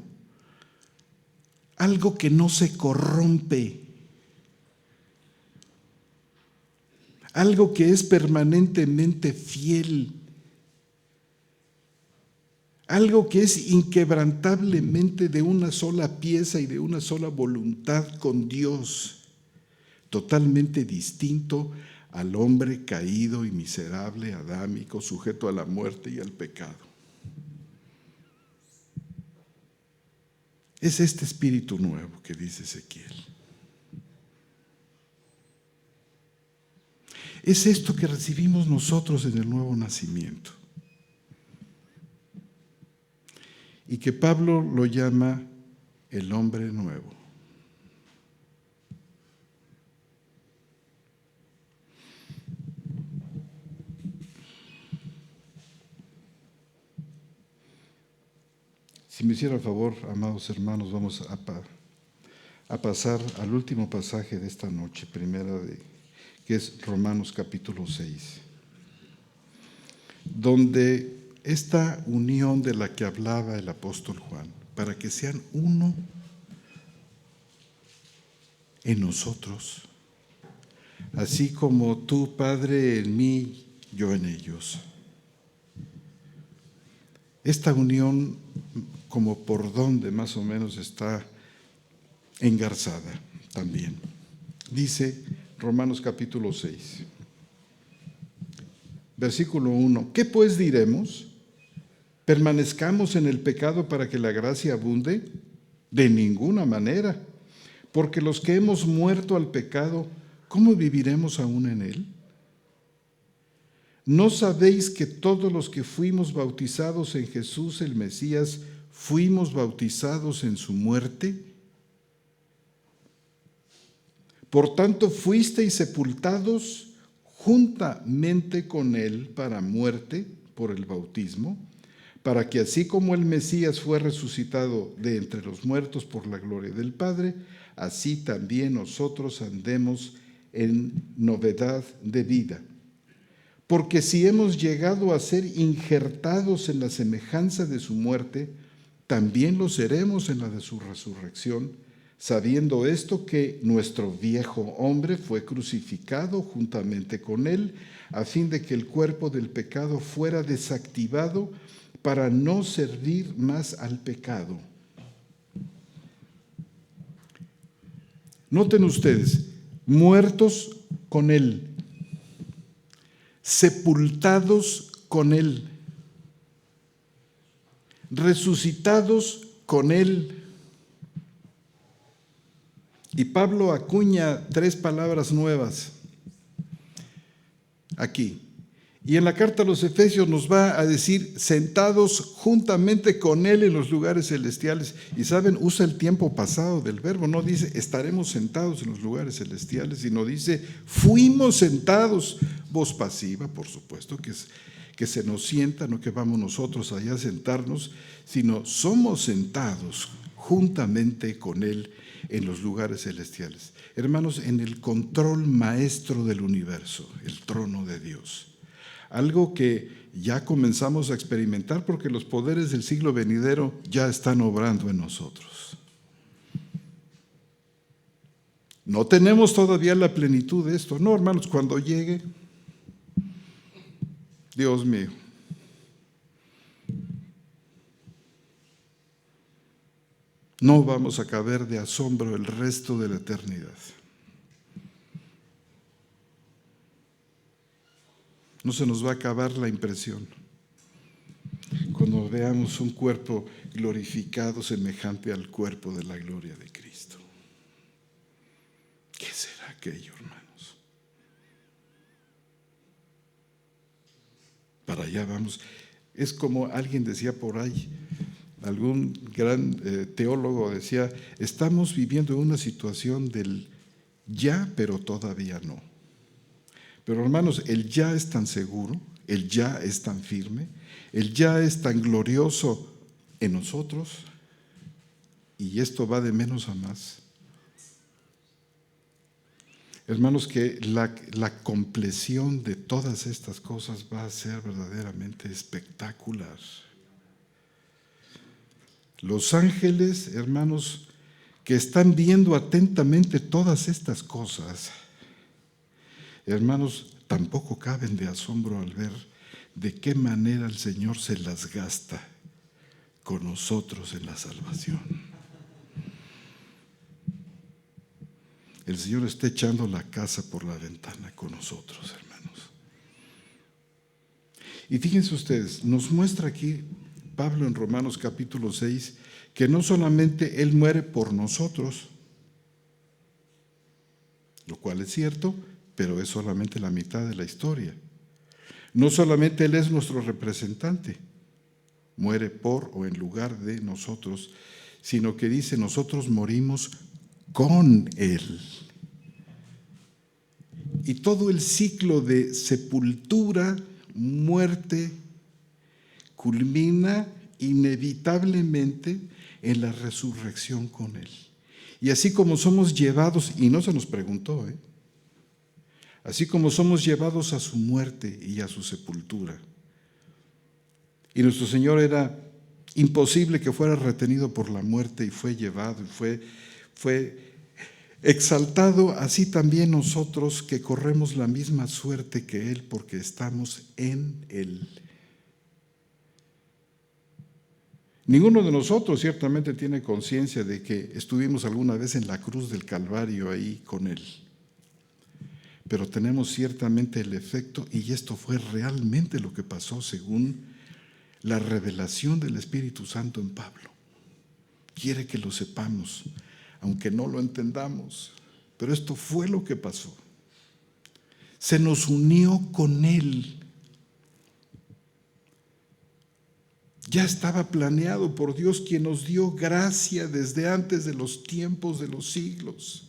algo que no se corrompe, algo que es permanentemente fiel, algo que es inquebrantablemente de una sola pieza y de una sola voluntad con Dios, totalmente distinto al hombre caído y miserable, adámico, sujeto a la muerte y al pecado. Es este espíritu nuevo que dice Ezequiel. Es esto que recibimos nosotros en el nuevo nacimiento. Y que Pablo lo llama el hombre nuevo. Si me hiciera el favor, amados hermanos, vamos a pasar al último pasaje de esta noche, que es Romanos capítulo 6, donde esta unión de la que hablaba el apóstol Juan, para que sean uno en nosotros, así como tú, Padre, en mí, yo en ellos. Esta unión, como por donde más o menos está engarzada también. Dice Romanos capítulo 6, versículo 1, ¿qué pues diremos? ¿Permanezcamos en el pecado para que la gracia abunde? De ninguna manera, porque los que hemos muerto al pecado, ¿cómo viviremos aún en él? ¿No sabéis que todos los que fuimos bautizados en Jesús el Mesías, fuimos bautizados en su muerte? Por tanto, fuisteis sepultados juntamente con él para muerte por el bautismo, para que así como el Mesías fue resucitado de entre los muertos por la gloria del Padre, así también nosotros andemos en novedad de vida. Porque si hemos llegado a ser injertados en la semejanza de su muerte, también lo seremos en la de su resurrección, sabiendo esto que nuestro viejo hombre fue crucificado juntamente con él, a fin de que el cuerpo del pecado fuera desactivado para no servir más al pecado. Noten ustedes, muertos con él, sepultados con él, resucitados con él. Y Pablo acuña 3 palabras nuevas aquí. Y en la carta a los Efesios nos va a decir sentados juntamente con él en los lugares celestiales. Y saben, usa el tiempo pasado del verbo, no dice estaremos sentados en los lugares celestiales, sino dice fuimos sentados, voz pasiva, por supuesto, que se nos sienta, no que vamos nosotros allá a sentarnos, sino somos sentados juntamente con él en los lugares celestiales. Hermanos, en el control maestro del universo, el trono de Dios. Algo que ya comenzamos a experimentar porque los poderes del siglo venidero ya están obrando en nosotros. No tenemos todavía la plenitud de esto. No, hermanos, cuando llegue, Dios mío, no vamos a caber de asombro el resto de la eternidad. No se nos va a acabar la impresión cuando veamos un cuerpo glorificado semejante al cuerpo de la gloria de Cristo. ¿Qué será aquello, hermanos? Para allá vamos. Es como alguien decía por ahí, algún gran teólogo decía, estamos viviendo una situación del ya, pero todavía no. Pero hermanos, el ya es tan seguro, el ya es tan firme, el ya es tan glorioso en nosotros, y esto va de menos a más. Hermanos, que la compleción de todas estas cosas va a ser verdaderamente espectacular. Los ángeles, hermanos, que están viendo atentamente todas estas cosas, hermanos, tampoco caben de asombro al ver de qué manera el Señor se las gasta con nosotros en la salvación. El Señor está echando la casa por la ventana con nosotros, hermanos. Y fíjense ustedes, nos muestra aquí Pablo en Romanos capítulo 6 que no solamente Él muere por nosotros, lo cual es cierto, pero es solamente la mitad de la historia. No solamente Él es nuestro representante, muere por o en lugar de nosotros, sino que dice, nosotros morimos con Él. Y todo el ciclo de sepultura, muerte, culmina inevitablemente en la resurrección con Él. Y así como somos llevados, y no se nos preguntó, así como somos llevados a su muerte y a su sepultura. Y nuestro Señor era imposible que fuera retenido por la muerte y fue llevado, y fue exaltado, así también nosotros que corremos la misma suerte que Él porque estamos en Él. Ninguno de nosotros ciertamente tiene conciencia de que estuvimos alguna vez en la cruz del Calvario ahí con Él. Pero tenemos ciertamente el efecto, y esto fue realmente lo que pasó según la revelación del Espíritu Santo en Pablo. quiere que lo sepamos, aunque no lo entendamos. Pero esto fue lo que pasó. Se nos unió con Él. Ya estaba planeado por Dios, quien nos dio gracia desde antes de los tiempos de los siglos.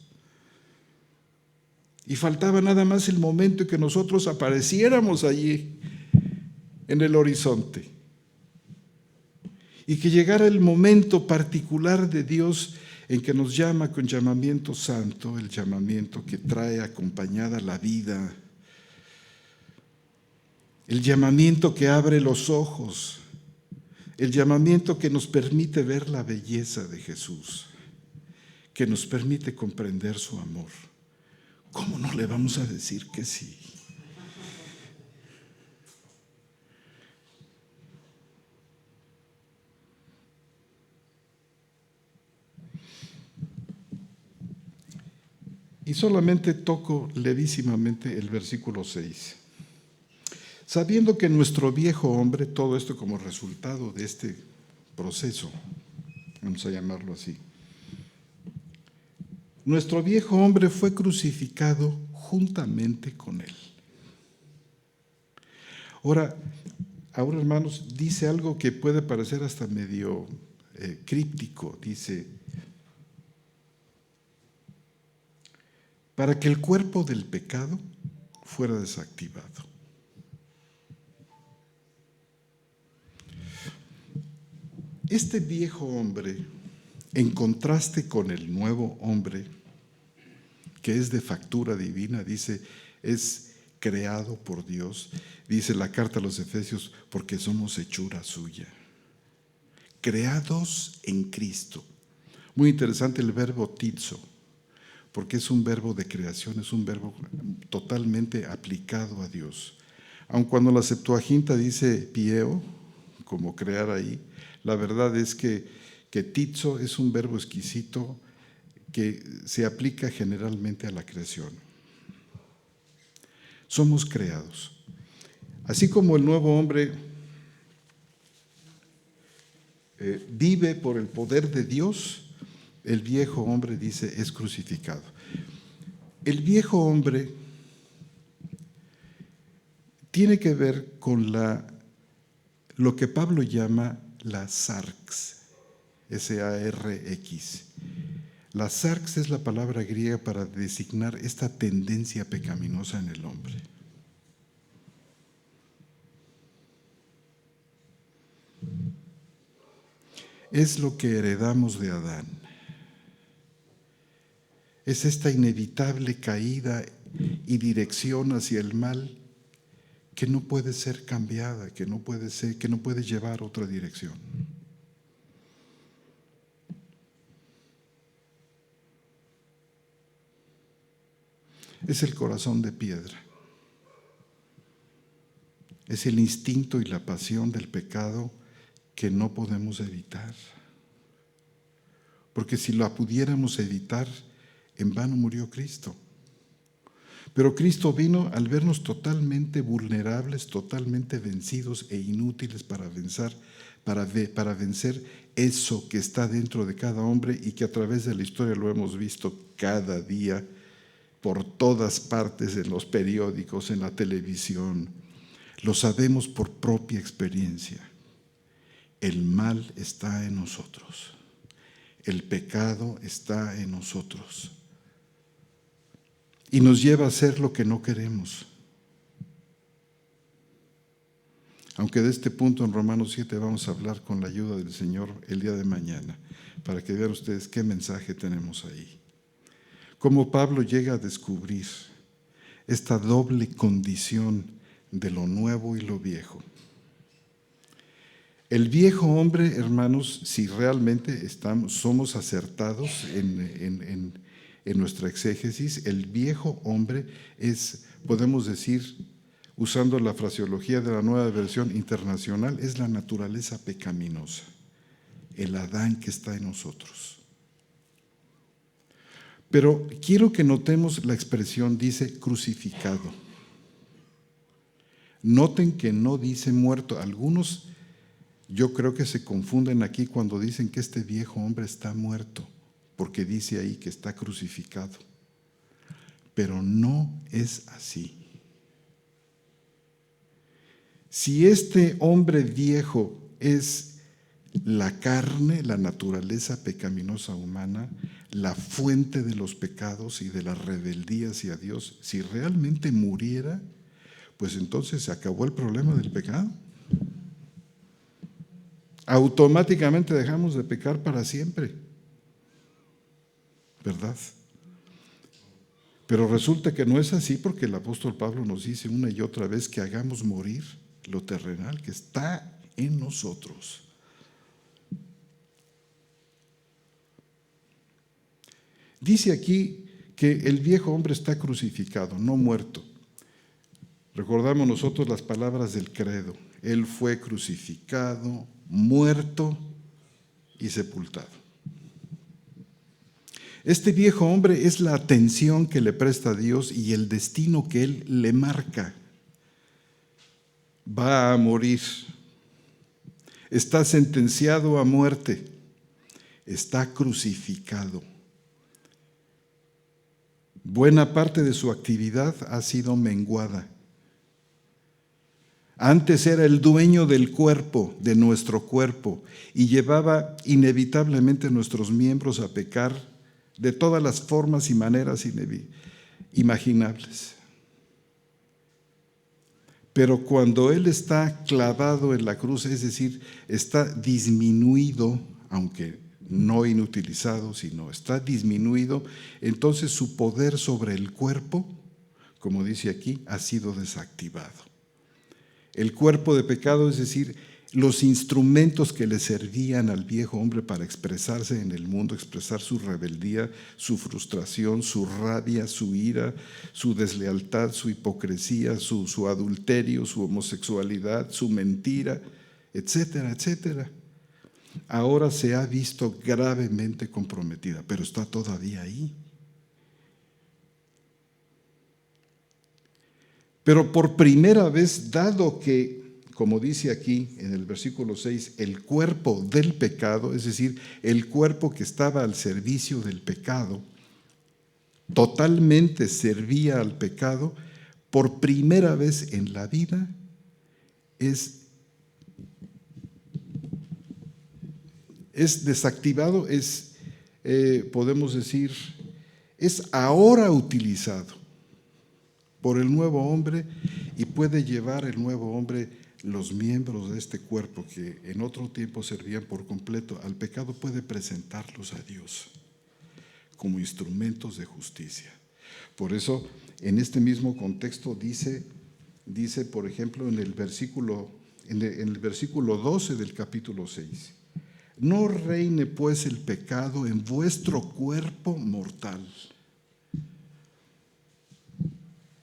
Y faltaba nada más el momento en que nosotros apareciéramos allí en el horizonte. Y que llegara el momento particular de Dios en que nos llama con llamamiento santo, el llamamiento que trae acompañada la vida, el llamamiento que abre los ojos, el llamamiento que nos permite ver la belleza de Jesús, que nos permite comprender su amor. ¿Cómo no le vamos a decir que sí? Y solamente toco levísimamente el versículo 6. Sabiendo que nuestro viejo hombre, todo esto como resultado de este proceso, vamos a llamarlo así, nuestro viejo hombre fue crucificado juntamente con él. Ahora, hermanos, dice algo que puede parecer hasta medio críptico. Dice, para que el cuerpo del pecado fuera desactivado. Este viejo hombre, en contraste con el nuevo hombre, que es de factura divina, dice, es creado por Dios, dice la carta a los Efesios, porque somos hechura suya, creados en Cristo. Muy interesante el verbo tizo, porque es un verbo de creación, es un verbo totalmente aplicado a Dios. Aun cuando la Septuaginta dice pieo, como crear ahí, la verdad es que tizo es un verbo exquisito que se aplica generalmente a la creación. Somos creados. Así como el nuevo hombre vive por el poder de Dios, el viejo hombre, dice, es crucificado. El viejo hombre tiene que ver con lo que Pablo llama la sarx, S-A-R-X. La sarx es la palabra griega para designar esta tendencia pecaminosa en el hombre. Es lo que heredamos de Adán. Es esta inevitable caída y dirección hacia el mal que no puede ser cambiada, que no puede llevar otra dirección. Es el corazón de piedra. Es el instinto y la pasión del pecado que no podemos evitar. Porque si la pudiéramos evitar, en vano murió Cristo. Pero Cristo vino al vernos totalmente vulnerables, totalmente vencidos e inútiles para vencer eso que está dentro de cada hombre y que a través de la historia lo hemos visto cada día, por todas partes, en los periódicos, en la televisión. Lo sabemos por propia experiencia. El mal está en nosotros. El pecado está en nosotros. Y nos lleva a hacer lo que no queremos. Aunque de este punto en Romanos 7 vamos a hablar con la ayuda del Señor el día de mañana, para que vean ustedes qué mensaje tenemos ahí. Cómo Pablo llega a descubrir esta doble condición de lo nuevo y lo viejo. El viejo hombre, hermanos, si realmente somos acertados en nuestra exégesis, el viejo hombre es, podemos decir, usando la fraseología de la Nueva Versión Internacional, es la naturaleza pecaminosa, el Adán que está en nosotros. Pero quiero que notemos la expresión, dice Yo creo que se confunden aquí cuando dicen que este viejo hombre está muerto, porque dice ahí que está crucificado. Pero no es así. Si este hombre viejo es la carne, la naturaleza pecaminosa humana, la fuente de los pecados y de la rebeldía hacia Dios, si realmente muriera, pues entonces se acabó el problema del pecado. Automáticamente dejamos de pecar para siempre, ¿verdad? Pero resulta que no es así, porque el apóstol Pablo nos dice una y otra vez que hagamos morir lo terrenal que está en nosotros. Dice aquí que el viejo hombre está crucificado, no muerto. Recordamos nosotros las palabras del credo. Él fue crucificado, muerto y sepultado. Este viejo hombre es la atención que le presta a Dios y el destino que Él le marca. Va a morir. Está sentenciado a muerte. Está crucificado. Buena parte de su actividad ha sido menguada. Antes era el dueño del cuerpo, de nuestro cuerpo, y llevaba inevitablemente nuestros miembros a pecar de todas las formas y maneras imaginables. Pero cuando Él está clavado en la cruz, es decir, está disminuido, aunque no inutilizado, sino está disminuido, entonces su poder sobre el cuerpo, como dice aquí, ha sido desactivado. El cuerpo de pecado, es decir, los instrumentos que le servían al viejo hombre para expresarse en el mundo, expresar su rebeldía, su frustración, su rabia, su ira, su deslealtad, su hipocresía, su adulterio, su homosexualidad, su mentira, etcétera, etcétera. Ahora se ha visto gravemente comprometida, pero está todavía ahí. Pero por primera vez, dado que, como dice aquí en el versículo 6, el cuerpo del pecado, es decir, el cuerpo que estaba al servicio del pecado, totalmente servía al pecado, por primera vez en la vida es desactivado, podemos decir, es ahora utilizado por el nuevo hombre y puede llevar el nuevo hombre los miembros de este cuerpo que en otro tiempo servían por completo al pecado, puede presentarlos a Dios como instrumentos de justicia. Por eso, en este mismo contexto dice por ejemplo, en el versículo 12 del capítulo 6, no reine pues el pecado en vuestro cuerpo mortal.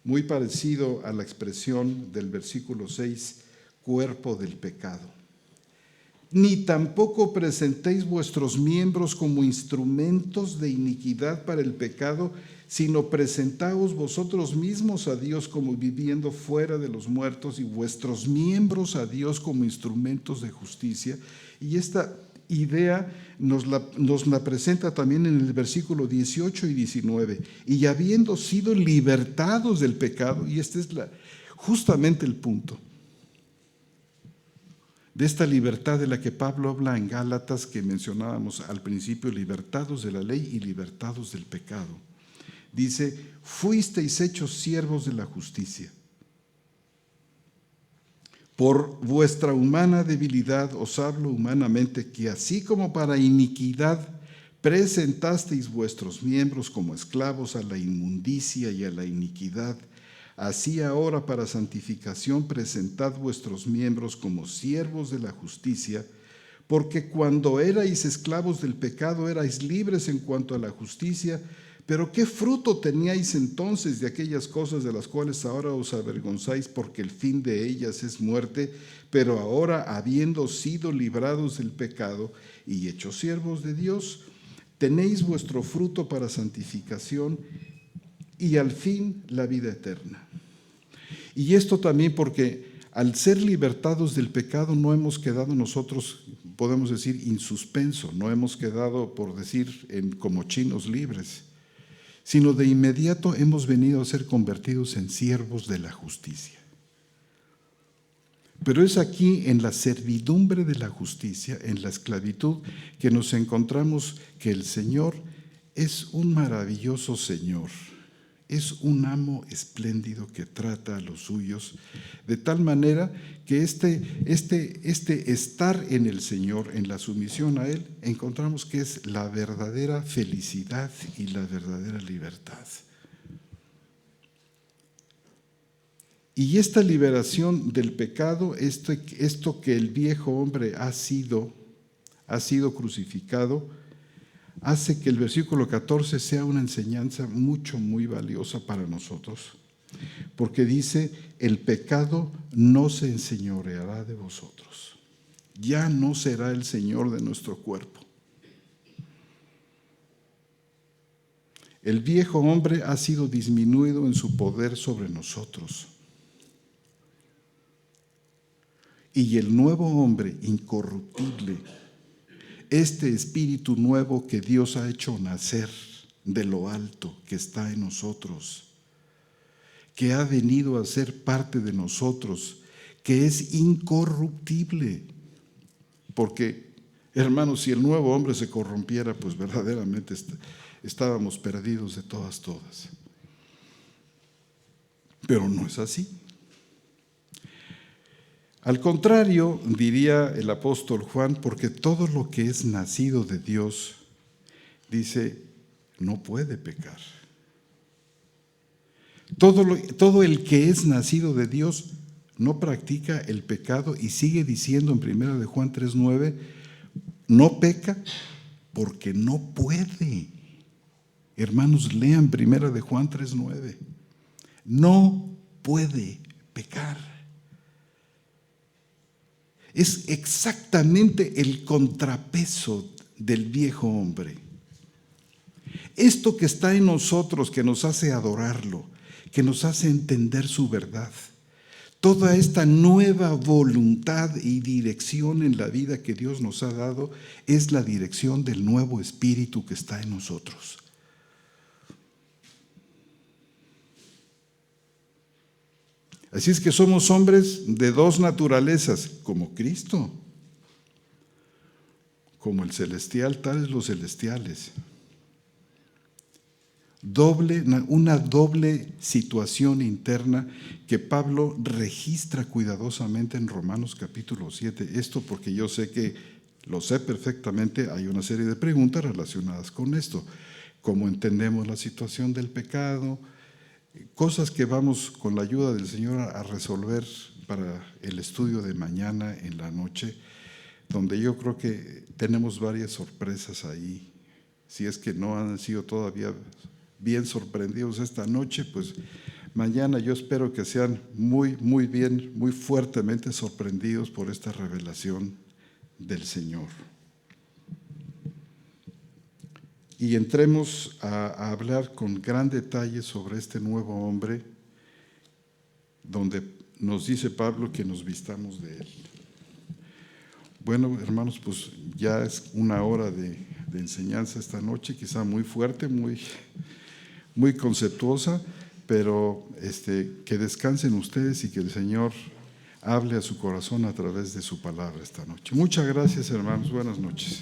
Muy parecido a la expresión del versículo 6, cuerpo del pecado. Ni tampoco presentéis vuestros miembros como instrumentos de iniquidad para el pecado, sino presentaos vosotros mismos a Dios como viviendo fuera de los muertos y vuestros miembros a Dios como instrumentos de justicia. Y esta idea nos la presenta también en el versículo 18 y 19. Y habiendo sido libertados del pecado, y este es justamente el punto de esta libertad de la que Pablo habla en Gálatas, que mencionábamos al principio, libertados de la ley y libertados del pecado. Dice, fuisteis hechos siervos de la justicia. Por vuestra humana debilidad os hablo humanamente, que así como para iniquidad presentasteis vuestros miembros como esclavos a la inmundicia y a la iniquidad, así ahora para santificación presentad vuestros miembros como siervos de la justicia, porque cuando erais esclavos del pecado erais libres en cuanto a la justicia, pero ¿qué fruto teníais entonces de aquellas cosas de las cuales ahora os avergonzáis, porque el fin de ellas es muerte? Pero ahora, habiendo sido librados del pecado y hechos siervos de Dios, tenéis vuestro fruto para santificación y al fin la vida eterna. Y esto también porque al ser libertados del pecado no hemos quedado nosotros, podemos decir, en suspenso, no hemos quedado, por decir, como chinos libres, sino de inmediato hemos venido a ser convertidos en siervos de la justicia. Pero es aquí, en la servidumbre de la justicia, en la esclavitud, que nos encontramos que el Señor es un maravilloso Señor, es un amo espléndido que trata a los suyos, de tal manera que este estar en el Señor, en la sumisión a Él, encontramos que es la verdadera felicidad y la verdadera libertad. Y esta liberación del pecado, esto que el viejo hombre ha sido crucificado, hace que el versículo 14 sea una enseñanza muy valiosa para nosotros, porque dice: el pecado no se enseñoreará de vosotros, ya no será el Señor de nuestro cuerpo. El viejo hombre ha sido disminuido en su poder sobre nosotros. Y el nuevo hombre incorruptible, este espíritu nuevo que Dios ha hecho nacer de lo alto, que está en nosotros, que ha venido a ser parte de nosotros, que es incorruptible. Porque, hermanos, si el nuevo hombre se corrompiera, pues verdaderamente estábamos perdidos de todas. Pero no es así. Al contrario, diría el apóstol Juan, porque todo lo que es nacido de Dios, dice, no puede pecar. Todo el que es nacido de Dios no practica el pecado, y sigue diciendo en 1 de Juan 3:9, no peca porque no puede. Hermanos, lean 1 de Juan 3:9. No puede pecar. Es exactamente el contrapeso del viejo hombre. Esto que está en nosotros, que nos hace adorarlo, que nos hace entender su verdad, toda esta nueva voluntad y dirección en la vida que Dios nos ha dado, es la dirección del nuevo espíritu que está en nosotros. Así es que somos hombres de dos naturalezas, como Cristo, como el celestial, tales los celestiales. Una doble situación interna que Pablo registra cuidadosamente en Romanos capítulo 7. Esto porque yo sé que lo sé perfectamente, hay una serie de preguntas relacionadas con esto. ¿Cómo entendemos la situación del pecado? Cosas que vamos con la ayuda del Señor a resolver para el estudio de mañana en la noche, donde yo creo que tenemos varias sorpresas ahí. Si es que no han sido todavía bien sorprendidos esta noche, pues mañana yo espero que sean muy bien, muy fuertemente sorprendidos por esta revelación del Señor. Y entremos a hablar con gran detalle sobre este nuevo hombre, donde nos dice Pablo que nos vistamos de él. Bueno, hermanos, pues ya es una hora de enseñanza esta noche, quizá muy fuerte, muy conceptuosa, pero que descansen ustedes y que el Señor hable a su corazón a través de su palabra esta noche. Muchas gracias, hermanos. Buenas noches.